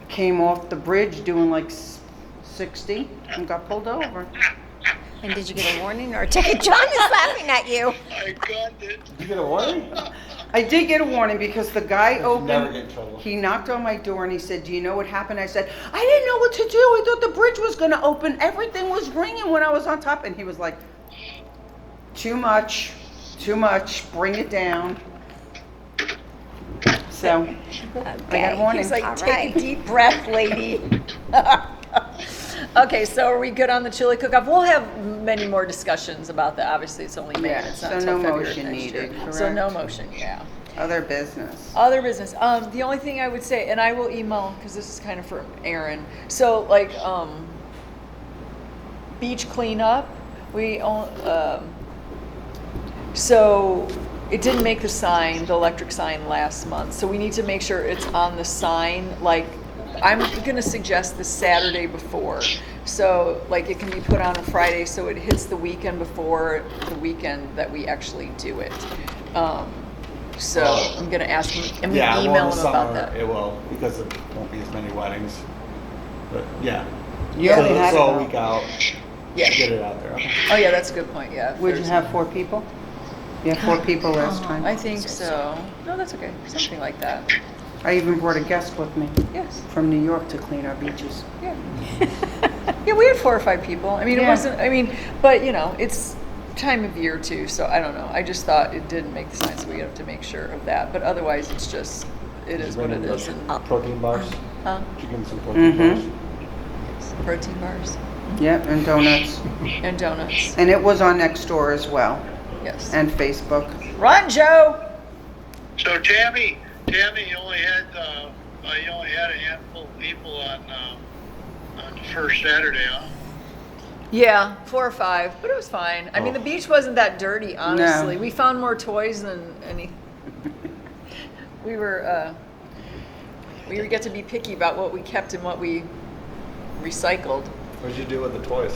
came off the bridge doing like 60 and got pulled over. And did you get a warning or a ticket? John is laughing at you. I got it. Did you get a warning? I did get a warning because the guy You never opened, get in trouble. he knocked on my door and he said, do you know what happened? I said, I didn't know what to do. I thought the bridge was gonna open. Everything was ringing when I was on top. And he was like, too much, bring it down. So, I got a Okay. warning. He's like, All take right. a deep breath, lady. Okay, so are we good on the chili cook-off? We'll have many more discussions about that. Obviously, it's only May. Yeah, and it's not so until no February motion next year. needed, So no correct? motion, yeah. Other business. Other business. The only thing I would say, and I will email because this is kind of for Aaron. So like beach cleanup, so it didn't make the sign, the electric sign last month. So we need to make sure it's on the sign. Like I'm gonna suggest the Saturday before. So like it can be put on a Friday so it hits the weekend before the weekend that we actually do it. So I'm gonna ask him, I'm Yeah, gonna well, email in the him about summer, that. it will, because there won't be as many weddings. But, yeah. You So only had so a about- week out, Yeah. get it out there. Okay. Oh yeah, that's a good point, yeah. Would you Thursday. have 4 people? You had 4 people last time. I think so. No, that's okay, something like that. I even brought a guest with me Yes, from New York to clean our beaches. yeah. Yeah, we had 4 or 5 people. I mean, it Yeah. wasn't, I mean, but you know, it's time of year too, so I don't know. I just thought it didn't make the sign, so we have to make sure of that. But otherwise, it's just, it is what it is. And, Protein bars? huh? Did you give them some protein Mhm. bars? Protein bars Yep, and donuts. and donuts, And it was on Nextdoor as well, yes. and Facebook. Run, Joe! So Tammy, you only had a handful of people on the first Saturday, huh? Yeah, 4 or 5, but it was fine. I mean, the Oh. beach wasn't that dirty, honestly. No. We found more toys than any. We get to be picky about what we kept and what we recycled. What'd you do with the toys?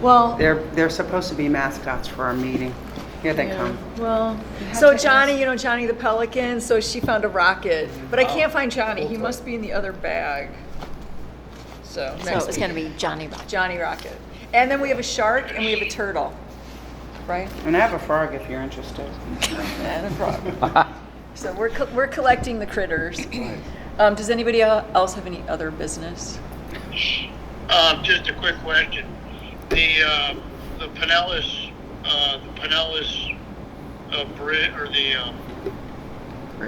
Well, They're supposed to be mascots for our meeting. Here they yeah, come. well, had so to Johnny, ask. you know Johnny the Pelican, so she found a rocket, but I Oh, can't find Johnny. cool He toy. must be in the other bag. So So next it's week, gonna be Johnny Rock. Johnny Rocket, and then we have a shark and we have a turtle, right? And I have a frog if you're interested. And a frog. So we're collecting the critters. Does anybody else have any other business? Just a quick question. The Pinellas bridge, or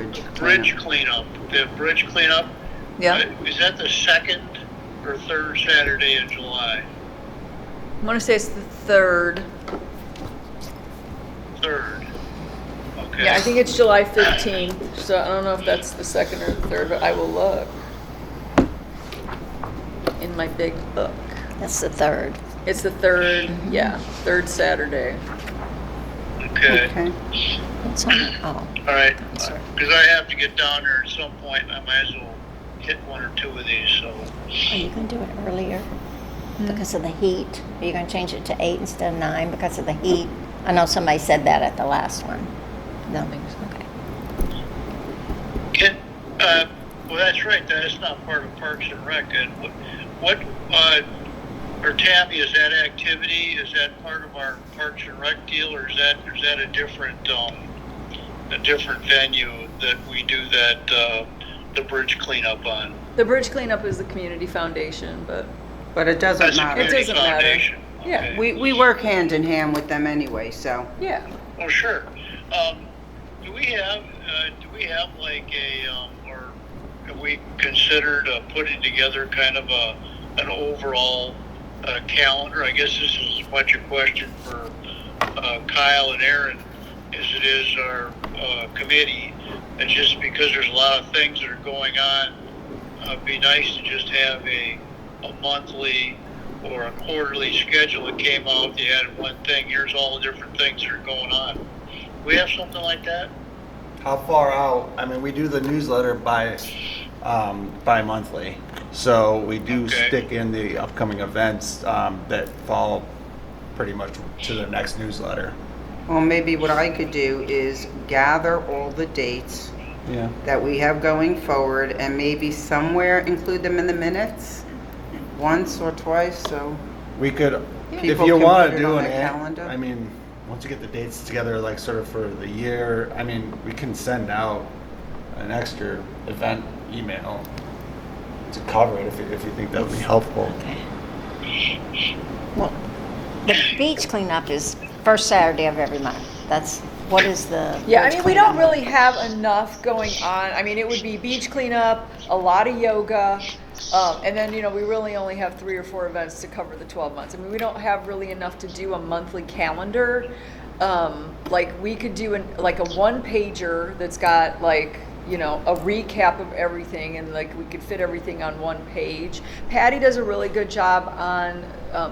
the bridge cleanup. The bridge cleanup. Yeah. Is that the second or third Saturday in July? I want to say it's the 3rd. Third. Okay. Yeah, I think it's July 15th. So I don't know if that's the 2nd or the 3rd, but I will look in my big book. That's the 3rd. It's the 3rd, yeah, 3rd Saturday. Okay. Okay. It's on, oh, All right. sorry. Because I have to get down there at some point, and I might as well hit 1 or 2 of these. So. are you gonna do it earlier because of the heat? Are you gonna change it to 8 instead of 9 because of the heat? I know somebody said that at the last one. No, okay. Well, that's right. That's not part of Parks and Rec. And or Tammy, is that activity? Is that part of our Parks and Rec deal, or is that a different venue that we do that the bridge cleanup on? The bridge cleanup is the community foundation, but But it doesn't That's a matter. It community doesn't matter. foundation. Yeah. Okay. We work hand in hand with them anyway, so. Yeah. Oh, sure. Do we have like or have we considered putting together kind of an overall calendar? I guess this is as much a question for Kyle and Aaron as it is our committee. And just because there's a lot of things that are going on, it'd be nice to just have a monthly or a quarterly schedule that came out. You had one thing, here's all the different things that are going on. We have something like that? How far out? I mean, we do the newsletter bi-monthly. So we do Okay. stick in the upcoming events that fall pretty much to the next newsletter. Well, maybe what I could do is gather all the dates Yeah. that we have going forward and maybe somewhere include them in the minutes, once or twice, so. We could, if People you can want put to it do on an, their an- calendar. I mean, once you get the dates together, like sort of for the year, I mean, we can send out an extra event email to cover it if you think that would be helpful. Well, the beach cleanup is first Saturday of every month. That's, what is the? Yeah, I beach mean, we don't cleanup? really have enough going on. I mean, it would be beach cleanup, a lot of yoga, and then, we really only have 3 or 4 events to cover the 12 months. I mean, we don't have really enough to do a monthly calendar. Like, we could do like a one-pager that's got like, a recap of everything, and like we could fit everything on one page. Patty does a really good job on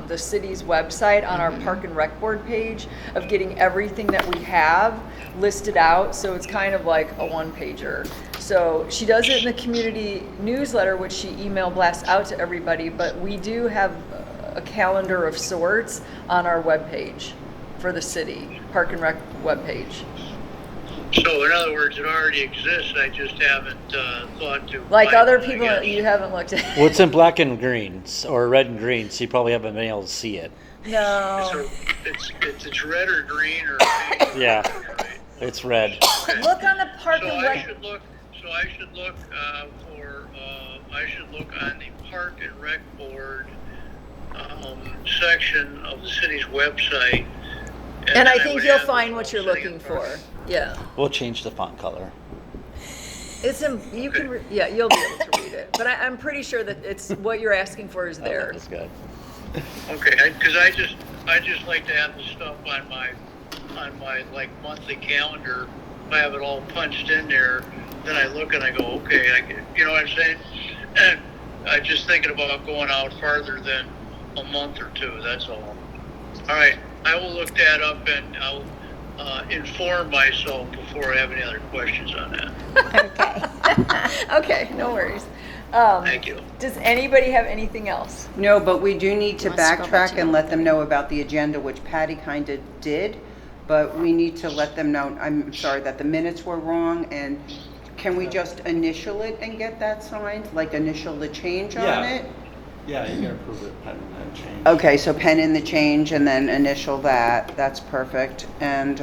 the city's website, on our Park and Rec Board page, of getting everything that we have listed out. So it's kind of like a one-pager. So she does it in the community newsletter, which she email blasts out to everybody, but we do have a calendar of sorts on our webpage for the city, Park and Rec webpage. So in other words, it already exists, I just haven't thought to. Like find other it, I people, guess. you haven't looked at. Well, it's in black and green, or red and green, so you probably haven't been able to see it. No. So it's red or green or Yeah. right? It's red. Look on the Park So and I Rec. should look. So I should look for. I should look on the Park and Rec Board section of the city's website. And I then think would you'll have find the what you're whole thing looking in for. front. Yeah. We'll change the font color. It's you can yeah, you'll be able to read it. But I'm pretty sure that it's what you're asking for is there. That's good. Okay, because I just like to have the stuff on my like monthly calendar. I have it all punched in there. Then I look and I go, okay, you know what I'm saying? And I'm just thinking about going out farther than a month or 2. That's all. All right, I will look that up and I'll inform myself before I have any other questions on that. Okay. Okay, no worries. Thank you. Does anybody have anything else? No, but we do need to Let's go back backtrack to and the- let them know about the agenda, which Patty kind of did. But we need to let them know, I'm sorry, that the minutes were wrong, and can we just initial it and get that signed? Like initial the change on Yeah. it? Yeah, you can approve it pending that change. Okay, so pen in the change and then initial that. That's perfect. And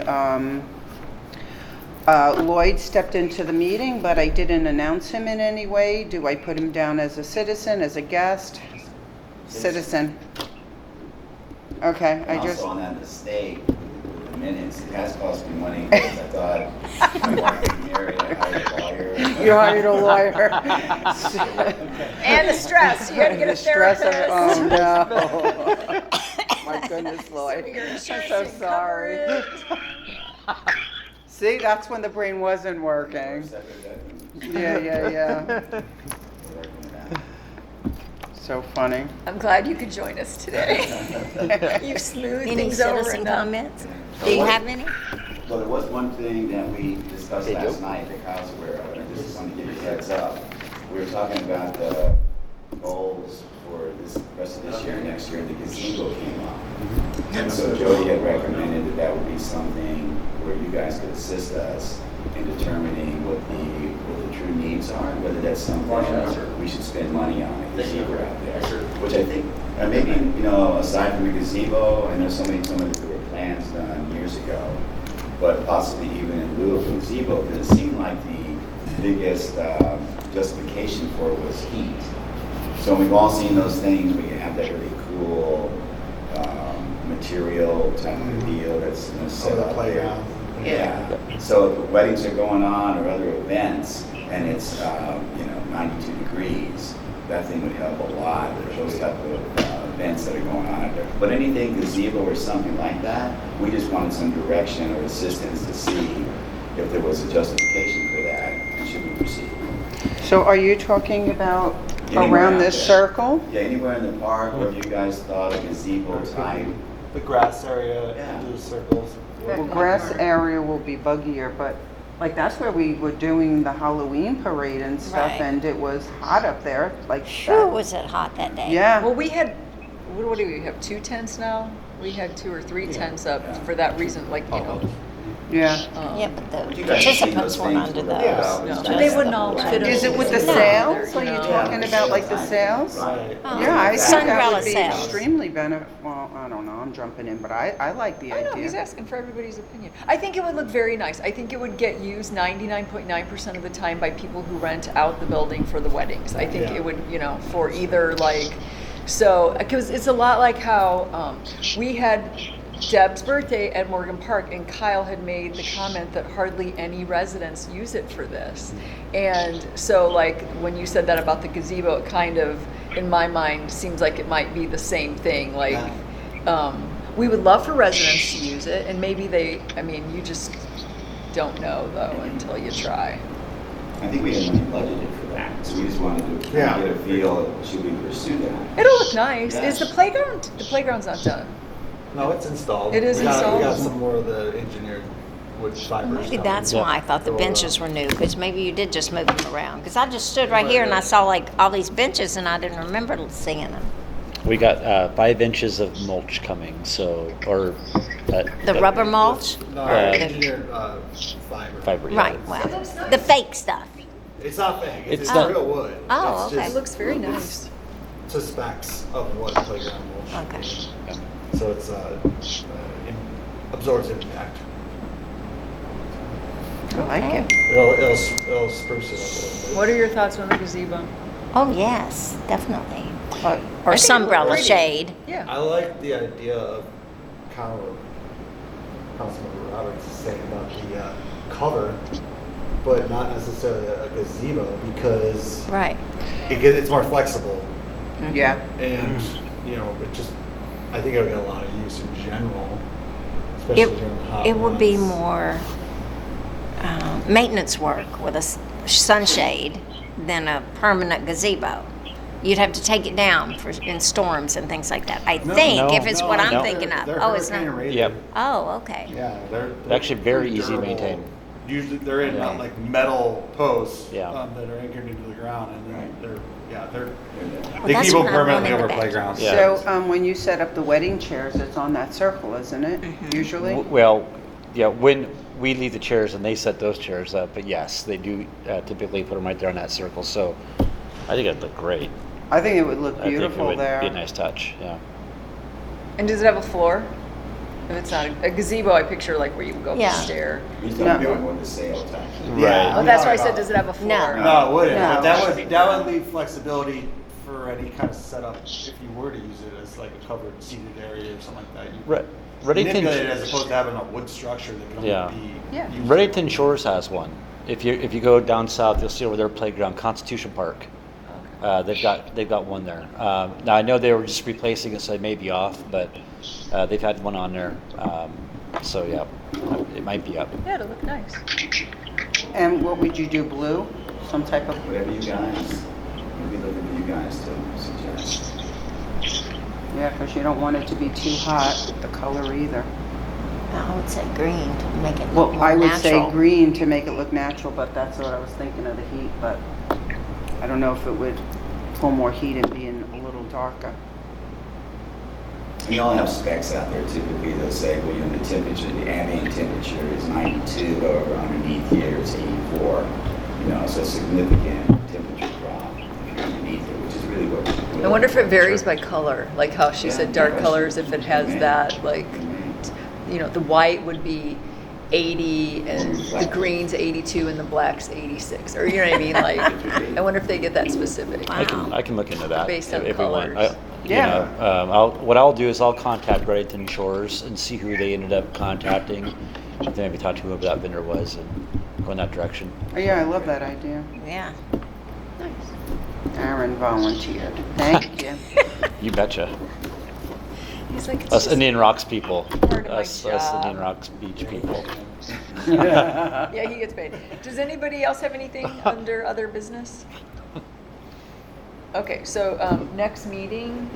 Lloyd stepped into the meeting, but I didn't announce him in any way. Do I put him down as a citizen, as a guest? Citizen. Okay, I And just, also on that mistake with the minutes, it has cost me money because I thought my marketing area hired a lawyer. you hired a lawyer. And the stress. You had to get a The stress of it. therapist. Oh, no. My goodness, Lloyd. I'm so sorry. See, that's when the brain wasn't working. Yeah. So funny. I'm glad you could join us today. You smoothed Any things over citizen enough. comments? Do you have any? Well, there was one thing that we discussed Hey, last Joe. night that Kyle's aware of, and I just wanted to give you a heads up. We were talking about the goals for this rest of this year and next year, and the gazebo came up. And so Jody had recommended that that would be something where you guys could assist us in determining what the true needs are, and whether that's something we should spend money on, a gazebo out there. Which I think, maybe, aside from the gazebo, I know some of there were plans done years ago, but possibly even in lieu of a gazebo, because it seemed like the biggest justification for it was heat. So we've all seen those things, we have that really cool material type of deal that's set the up playground. there. Yeah, so if weddings are going on or other events, and it's, 92 degrees, that thing would help a lot, for those type of events that are going on out there. But anything gazebo or something like that, we just wanted some direction or assistance to see if there was a justification for that, and should we proceed. So are you talking about Anywhere around out this there. circle? Yeah, anywhere in the park, where you guys thought a gazebo type. The grass area, Yeah. do the circles. Well, grass area will be buggier, but like that's where we were doing the Halloween parade and stuff, Right. and it was hot up there, like. Sure was it hot that day. Yeah. Well, we had, what do we have, 2 tents now? We had 2 or 3 tents up for that reason, like, you know. Yeah. Yeah, but the You guys have seen participants those weren't things under with those. the- No, just but they wouldn't the all black. fit Is it with the No. sails? Are you No. talking about like the sails? Right. Oh, Yeah, I think that Sunbrella would be sails. extremely well, I don't know, I'm jumping in, but I like the I know, he's idea. asking for everybody's opinion. I think it would look very nice. I think it would get used 99.9% of the time by people who rent out the building for the weddings. I think Yeah. it would, for either like, so, because it's a lot like how we had Deb's birthday at Morgan Park, and Kyle had made the comment that hardly any residents use it for this. And so, like, when you said that about the gazebo, it kind of, in my mind, seems like it might be the same thing. Like, we would love for residents to use it, and maybe you just don't know, though, until you try. I think we had money budgeted for that, so we just wanted to Yeah. get a feel, should we pursue that? It'll look nice. Yeah. Is the playground's not done. No, it's installed. It is We got installed? some more of the engineered wood fibers. Maybe coming. that's Yeah. why I thought the So, benches were new, because maybe you did just move them around. Because I just stood right here and I saw like all these benches and I didn't remember seeing them. We got 5 inches of mulch coming, so, or. The rubber mulch? No, The- engineered fiber. Fiber, yeah. Right, well, the fake stuff. It's not fake. It's It's not- real wood. Oh, It's okay. just It looks very nice. to specs of what playground mulch. Okay. is. So it's absorbs impact. I like it. It'll spruce it up a little bit. What are your thoughts on the gazebo? Oh, yes, definitely. I Or think it would look sunbrella pretty. shade. Yeah. I like the idea of kind of what Councilmember Roberts is saying about the cover, but not necessarily a gazebo because Right. it's more flexible Yeah. and it just I think it would get a lot of use in general, especially It, during the hot it would be months. more maintenance work with a sunshade than a permanent gazebo. You'd have to take it down in storms and things like that. I think, if it's what I'm no. thinking of. They're Oh, it's hurricane not. rated. Yep. Oh, okay. Yeah, they're Actually very pretty easy to durable. maintain. Usually they're in Yeah. like metal posts Yeah. that are anchored into the ground, and then Right. they're Well, they that's keep them what I want permanently in the over back. playgrounds. Yeah. So, when you set up the wedding chairs, it's on that circle, isn't it, usually? Well, yeah, when we leave the chairs and they set those chairs up, but yes, they do typically put them right there on that circle, so I think it'd look great. I think it would look I think it beautiful would there. be a nice touch, yeah. And does it have a floor? If it's not a gazebo, I picture like where you would go up Yeah. the stair. He's No. talking about more the sail type. Yeah. Oh, that's why I said, does it have a floor? No. No, it wouldn't. No. But that would leave flexibility for any kind of setup if you were to use it as like a covered seated area or something like that. You Re- Reddington, manipulate it as opposed to having a wood structure that can only Yeah. be Yeah. used. Reddington Shores has one. If you go down south, you'll see over their playground, Constitution Park. They've got one there. Now I know they were just replacing it, so it may be off, but they've had one on there. So yeah, it might be up. Yeah, it'll look nice. And what would you do, blue? Some type of, Whatever you guys, we'll be looking for you guys to suggest. yeah, because you don't want it to be too hot, the color either. I would say green to make it look Well, more I would natural. say green to make it look natural, but that's what I was thinking of the heat, but I don't know if it would pull more heat and being a little darker. We all have specs out there typically, they'll say, well, the temperature, the ambient temperature is 92, over underneath here is 84. So a significant temperature drop if you're underneath it, which is really what we're I wonder if it looking for. varies by color, like how she Yeah, said dark yeah. colors, if it has that, like, the white would be 80 and the green's 82 and the black's 86, or you know what I mean? Like, I wonder if they get that specific. I can look into that Based on if we want. colors. Yeah. What I'll do is I'll contact Reddington Shores and see who they ended up contacting. Then maybe talk to whoever that vendor was and go in that direction. Oh, yeah, I love that idea. Yeah. Aaron volunteered. Thank you. You betcha. He's like, it's Us just Indian Rocks people. part of my Us job. Indian Rocks beach people. Yeah, he gets paid. Does anybody else have anything under other business? Okay, so next meeting.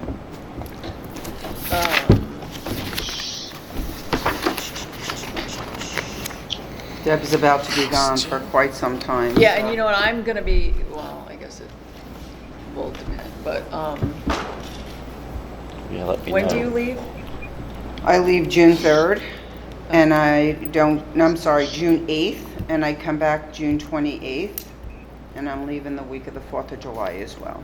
Deb's about to be gone for quite some time. Yeah, so- and you know what? I'm gonna be. Well, I guess it will depend. But Yeah, let me when know. do you leave? I leave June 3rd, and I'm sorry, June 8th, and I come back June 28th, and I'm leaving the week of the 4th of July as well.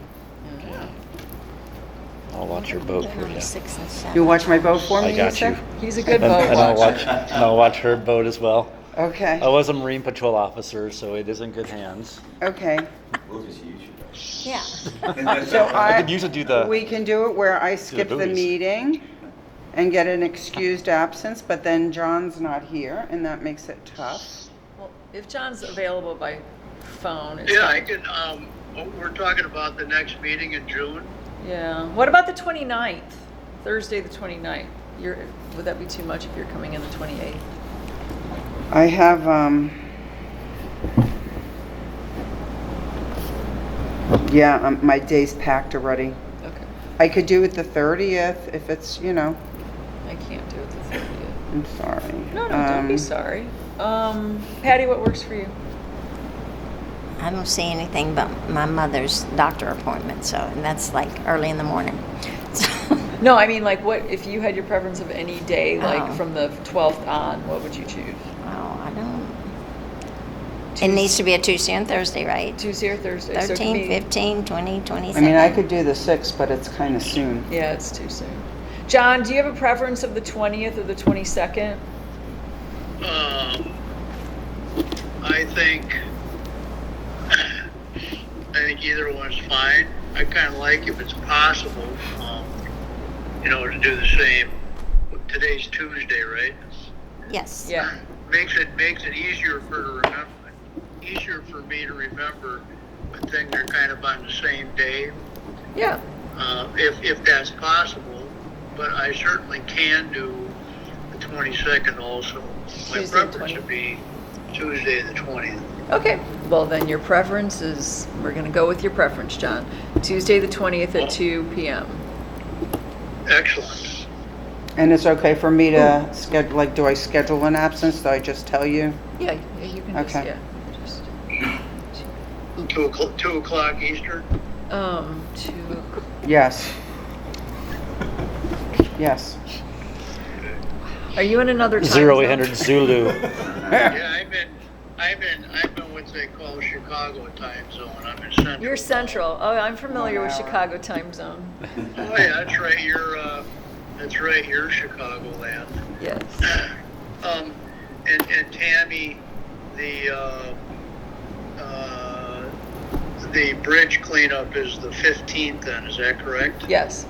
I'll watch your boat for you. 6 and 7. You watch my boat for me, I got said? you. He's a good And, boat and I'll watcher. watch. And I'll watch her boat as well. Okay, I was a Marine Patrol officer, so it is in good hands. okay. We'll just use you. Yeah. So I could use it to do the. We can do it where I skip the boobies. meeting and get an excused absence, but then John's not here, and that makes it tough. Well, if John's available by phone, it's Yeah, I fine. can, we're talking about the next meeting in June. Yeah. What about the 29th? Thursday, the 29th. Would that be too much if you're coming in the 28th? I have, yeah, my day's packed already. Okay. I could do it the 30th if it's, I can't do it the 30th. I'm sorry. No, don't be sorry. Patty, what works for you? I don't see anything but my mother's doctor appointment, so and that's like early in the morning. So, No, I mean, like, what if you had your preference of any day, like Oh. from the 12th on? What would you choose? oh, I don't. It needs to be a Tuesday and Thursday, right? Tuesday or Thursday? So it could 13, be- 15, 20, I 27. mean, I could do the 6th, but it's kind of soon. Yeah, it's too soon. John, do you have a preference of the 20th or the 22nd? I think either one's fine. I kind of like if it's possible, to do the same. Today's Tuesday, right? Yes. Yeah. Makes it easier for me to remember when things are kind of on the same day, Yeah. if that's possible. But I certainly can do the 22nd also. My Tuesday, preference 20th. would be Tuesday the 20th. Okay. Well, then your preference is, we're going to go with your preference, John. Tuesday the 20th at 2 p.m. Excellent. And it's okay for me to schedule, like, do I schedule an absence? Do I just tell you? Yeah, you can just, Okay. yeah. Just, 2 o'clock Eastern. 2. Yes. Yes. Are you in another time 0800 zone? Zulu. Yeah, I'm in what they call Chicago time zone. I'm in Central. You're central. Oh, I'm familiar 1 with hour. Chicago time zone. Oh yeah, that's right. You're Chicagoland. Yes. And Tammy, the bridge cleanup is the 15th. Then is that correct? Yes.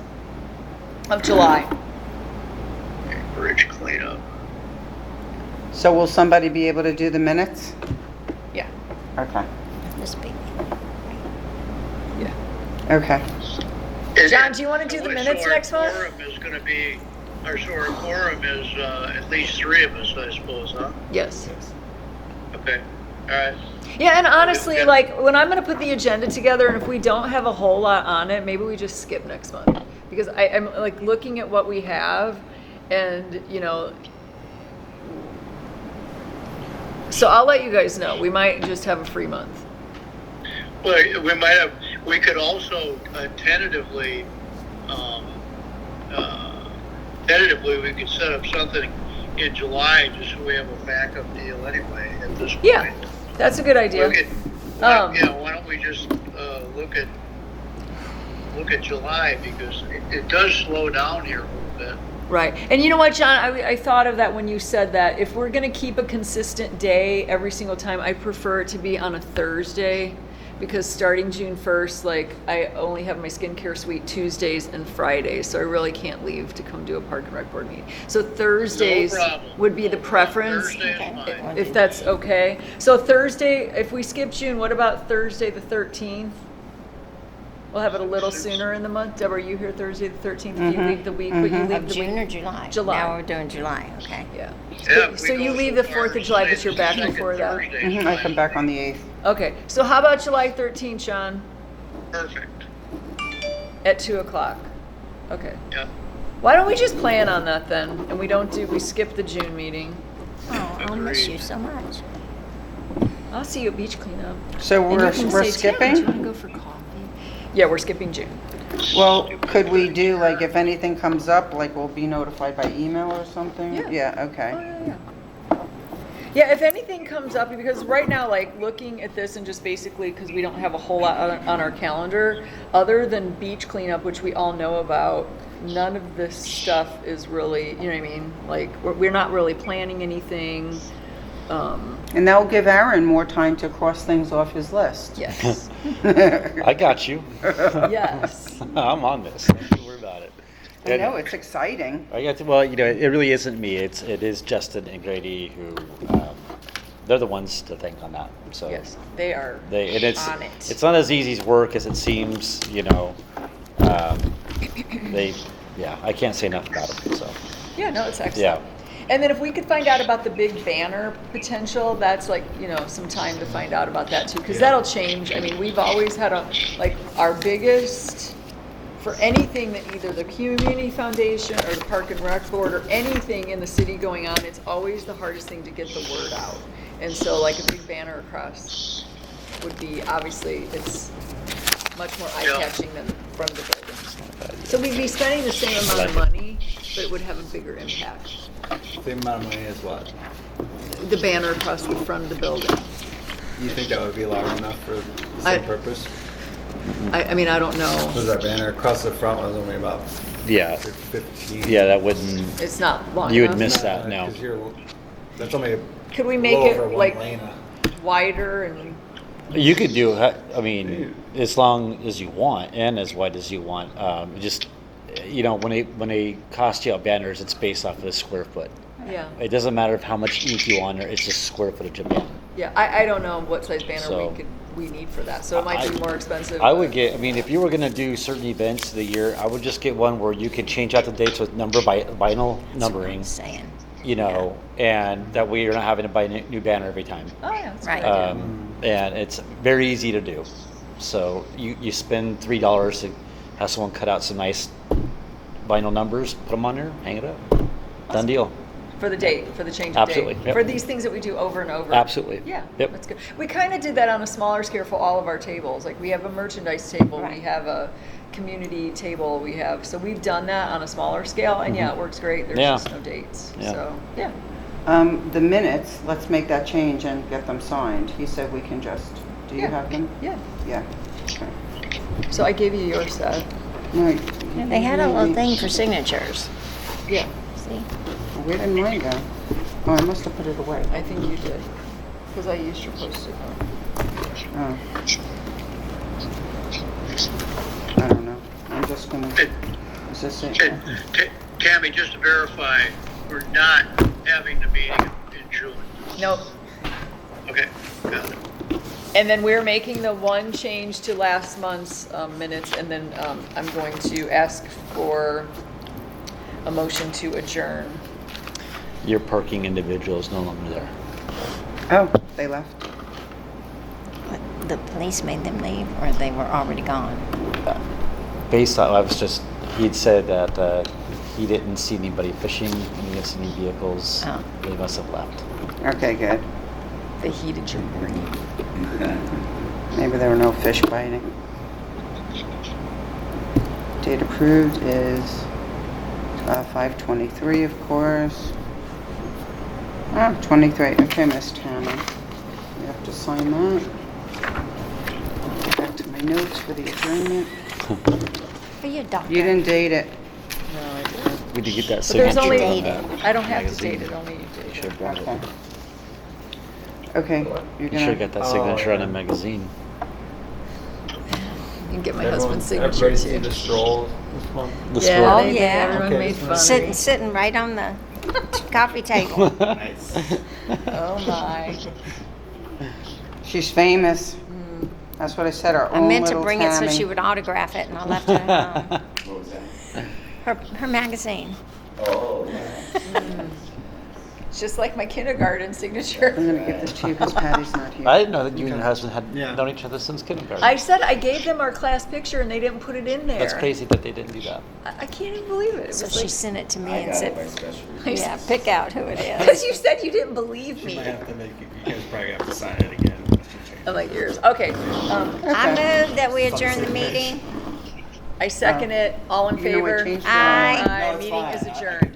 Of July. Okay, bridge cleanup. So will somebody be able to do the minutes? Yeah. Okay. This big. Yeah. Okay. John, do you want to do the minutes next month? Our quorum is going to be, our quorum is at least 3 of us, I suppose, huh? Yes. Okay. All right. Yeah, and honestly, Yeah. like, when I'm going to put the agenda together, and if we don't have a whole lot on it, maybe we just skip next month. Because I'm, like, looking at what we have, and, so I'll let you guys know. We might just have a free month. Well, we could also tentatively we could set up something in July just so we have a backup deal anyway at this point. Yeah, that's a good idea. Why don't we just look at July, because it does slow down here a little bit. Right. And you know what, John, I thought of that when you said that. If we're going to keep a consistent day every single time, I prefer it to be on a Thursday, because starting June 1st, like, I only have my skincare suite Tuesdays and Fridays, so I really can't leave to come do a Park and Rec board meeting. So Thursdays No problem. would be the preference, Thursday is Okay. fine. if that's okay. So Thursday, if we skip June, what about Thursday the 13th? We'll have it a little sooner in the month. Deborah, are you here Thursday the 13th? If you leave the week, but you leave Of the June week. or July? July. Now we're doing July, okay. Yeah. Yeah, So we you go leave so the far 4th of July, but you're back second before that. Thursday is I come fine. back on the 8th. Okay, so how about July 13th, Sean, Perfect. at 2 o'clock? Okay. Yeah. Why don't we just plan on that then, and we skip the June meeting? Oh, I'll miss Agreed. you so much. I'll see you at beach cleanup. So And you we're can we're say, "Tim, do you skipping? want to go for coffee?" Yeah, we're skipping June. Well, could we do, like, if anything comes up, like, we'll be notified by email or something? Yeah. Yeah, okay. Yeah, if anything comes up, because right now, like, looking at this and just basically, because we don't have a whole lot on our calendar, other than beach cleanup, which we all know about, none of this stuff is really, you know what I mean? Like, we're not really planning anything. And that'll give Aaron more time to cross things off his list. Yes, I got you. yes. I'm on this. Don't you worry about it. I know, it's exciting. I got to, well, you know, it really isn't me. It is Justin and Grady who, they're the ones to thank on that. So Yes, they are and on it. it's not as easy as work as it seems. You know, I can't say enough about them. So Yeah, no, it's excellent. Yeah. And then if we could find out about the big banner potential, that's like, you know, some time to find out about that too, because that'll change. I mean, we've always had our biggest, for anything that either the Community Foundation or the Park and Rec Board or anything in the city going on, it's always the hardest thing to get the word out. And so like a big banner across would be, obviously, it's much more eye-catching than from the building. So we'd be spending the same amount of money, but it would have a bigger impact. Same amount of money as what? The banner across the front of the building. You think that would be large enough for the I- same purpose? I mean, I don't know. Because our banner across the front was only about yeah, 15. yeah, that wouldn't. It's not long You would enough. miss that. No. Because that's only a Could we little make over it one like lane. wider and, You could do, I mean, as long as you want and as wide as you want. Just, you know, when they cost you out banners, it's based off of the square foot. yeah. It doesn't matter how much ink you want there, it's just square footage of banner. Yeah, I don't know what size banner So- we need for that, so it might be more expensive. I would but- get, I mean, if you were gonna do certain events of the year, I would just get one where you could change out the dates with vinyl That's what I'm numbering, saying. you know, and that way you're not having to buy a new banner every time. Oh, yeah, that's a Right. good idea. And it's very easy to do. So you spend $3 to have someone cut out some nice vinyl numbers, put them on there, hang it up. Done deal. For the date, for the change of date. Absolutely, yep. For these things that we do over and over. Absolutely. Yeah, Yep. that's good. We kind of did that on a smaller scale for all of our tables. Like, we have a merchandise table, we Right. have a community table, so we've done that on a smaller scale, and yeah, it works great. There's Yeah. just no dates. Yeah. So, yeah. The minutes, let's make that change and get them signed. He said we can just, do you Yeah. have them? Yeah. Yeah. Okay. So I gave you your set. Right. Yeah, they had a little thing for signatures. Yeah, See? Where did mine go? Oh, I must have put it away. I think you did. Because I used your Post-it note. Oh. I don't know. I'm just gonna, is this it? Okay, Tammy, just to verify, we're not having the meeting in June. Nope. Okay, got it. And then we're making the one change to last month's minutes, and then I'm going to ask for a motion to adjourn. Your parking individual is no longer there. Oh, they left. What, the police made them leave, or they were already gone? Based on, he'd said that he didn't see anybody fishing, and he didn't see any vehicles. Oh. They must have left. Okay, good. They heated your brain. Maybe there were no fish biting. Date approved is 5/23, of course. Ah, 23. Okay, Miss Tanner. You have to sign that. Go back to my notes for the adjournment. Are you a doctor? You didn't date it. No, I didn't. We need to get that But there's signature only, on Date it. that I don't have to magazine. date it, only you You date should it. have brought Okay. it. Okay, you're You should have gonna, got that signature Oh, on a yeah. magazine. You can get my Everyone- husband's signature everybody see too. the stroll this month? The Yeah, scroll. Oh, they did. yeah. Everyone Okay, made this fun one. of Sitting, me. sitting right on the coffee table. Nice. Oh my. she's famous. That's what I said, our I own meant to little bring it so Tammy. she would autograph it, and I left it at home. What was that? Her magazine. Oh, yeah. It's just like my kindergarten signature. I'm gonna give this to you because Patty's not here. I didn't know that you and your husband had Yeah. known each other since kindergarten. I said I gave them our class picture and they didn't put it in there. That's crazy that they didn't do that. I can't even believe it. It So was she like, sent it to me I and got it by said, special I request. yeah, pick out who it because is. you said you didn't believe You me. might have to make it, you guys probably have to sign it again. just to change I'm it. like yours. Okay. I move that we adjourn the meeting. I second it. All in You know what favor? changed it? Aye. No, it's Meeting fine. is adjourned.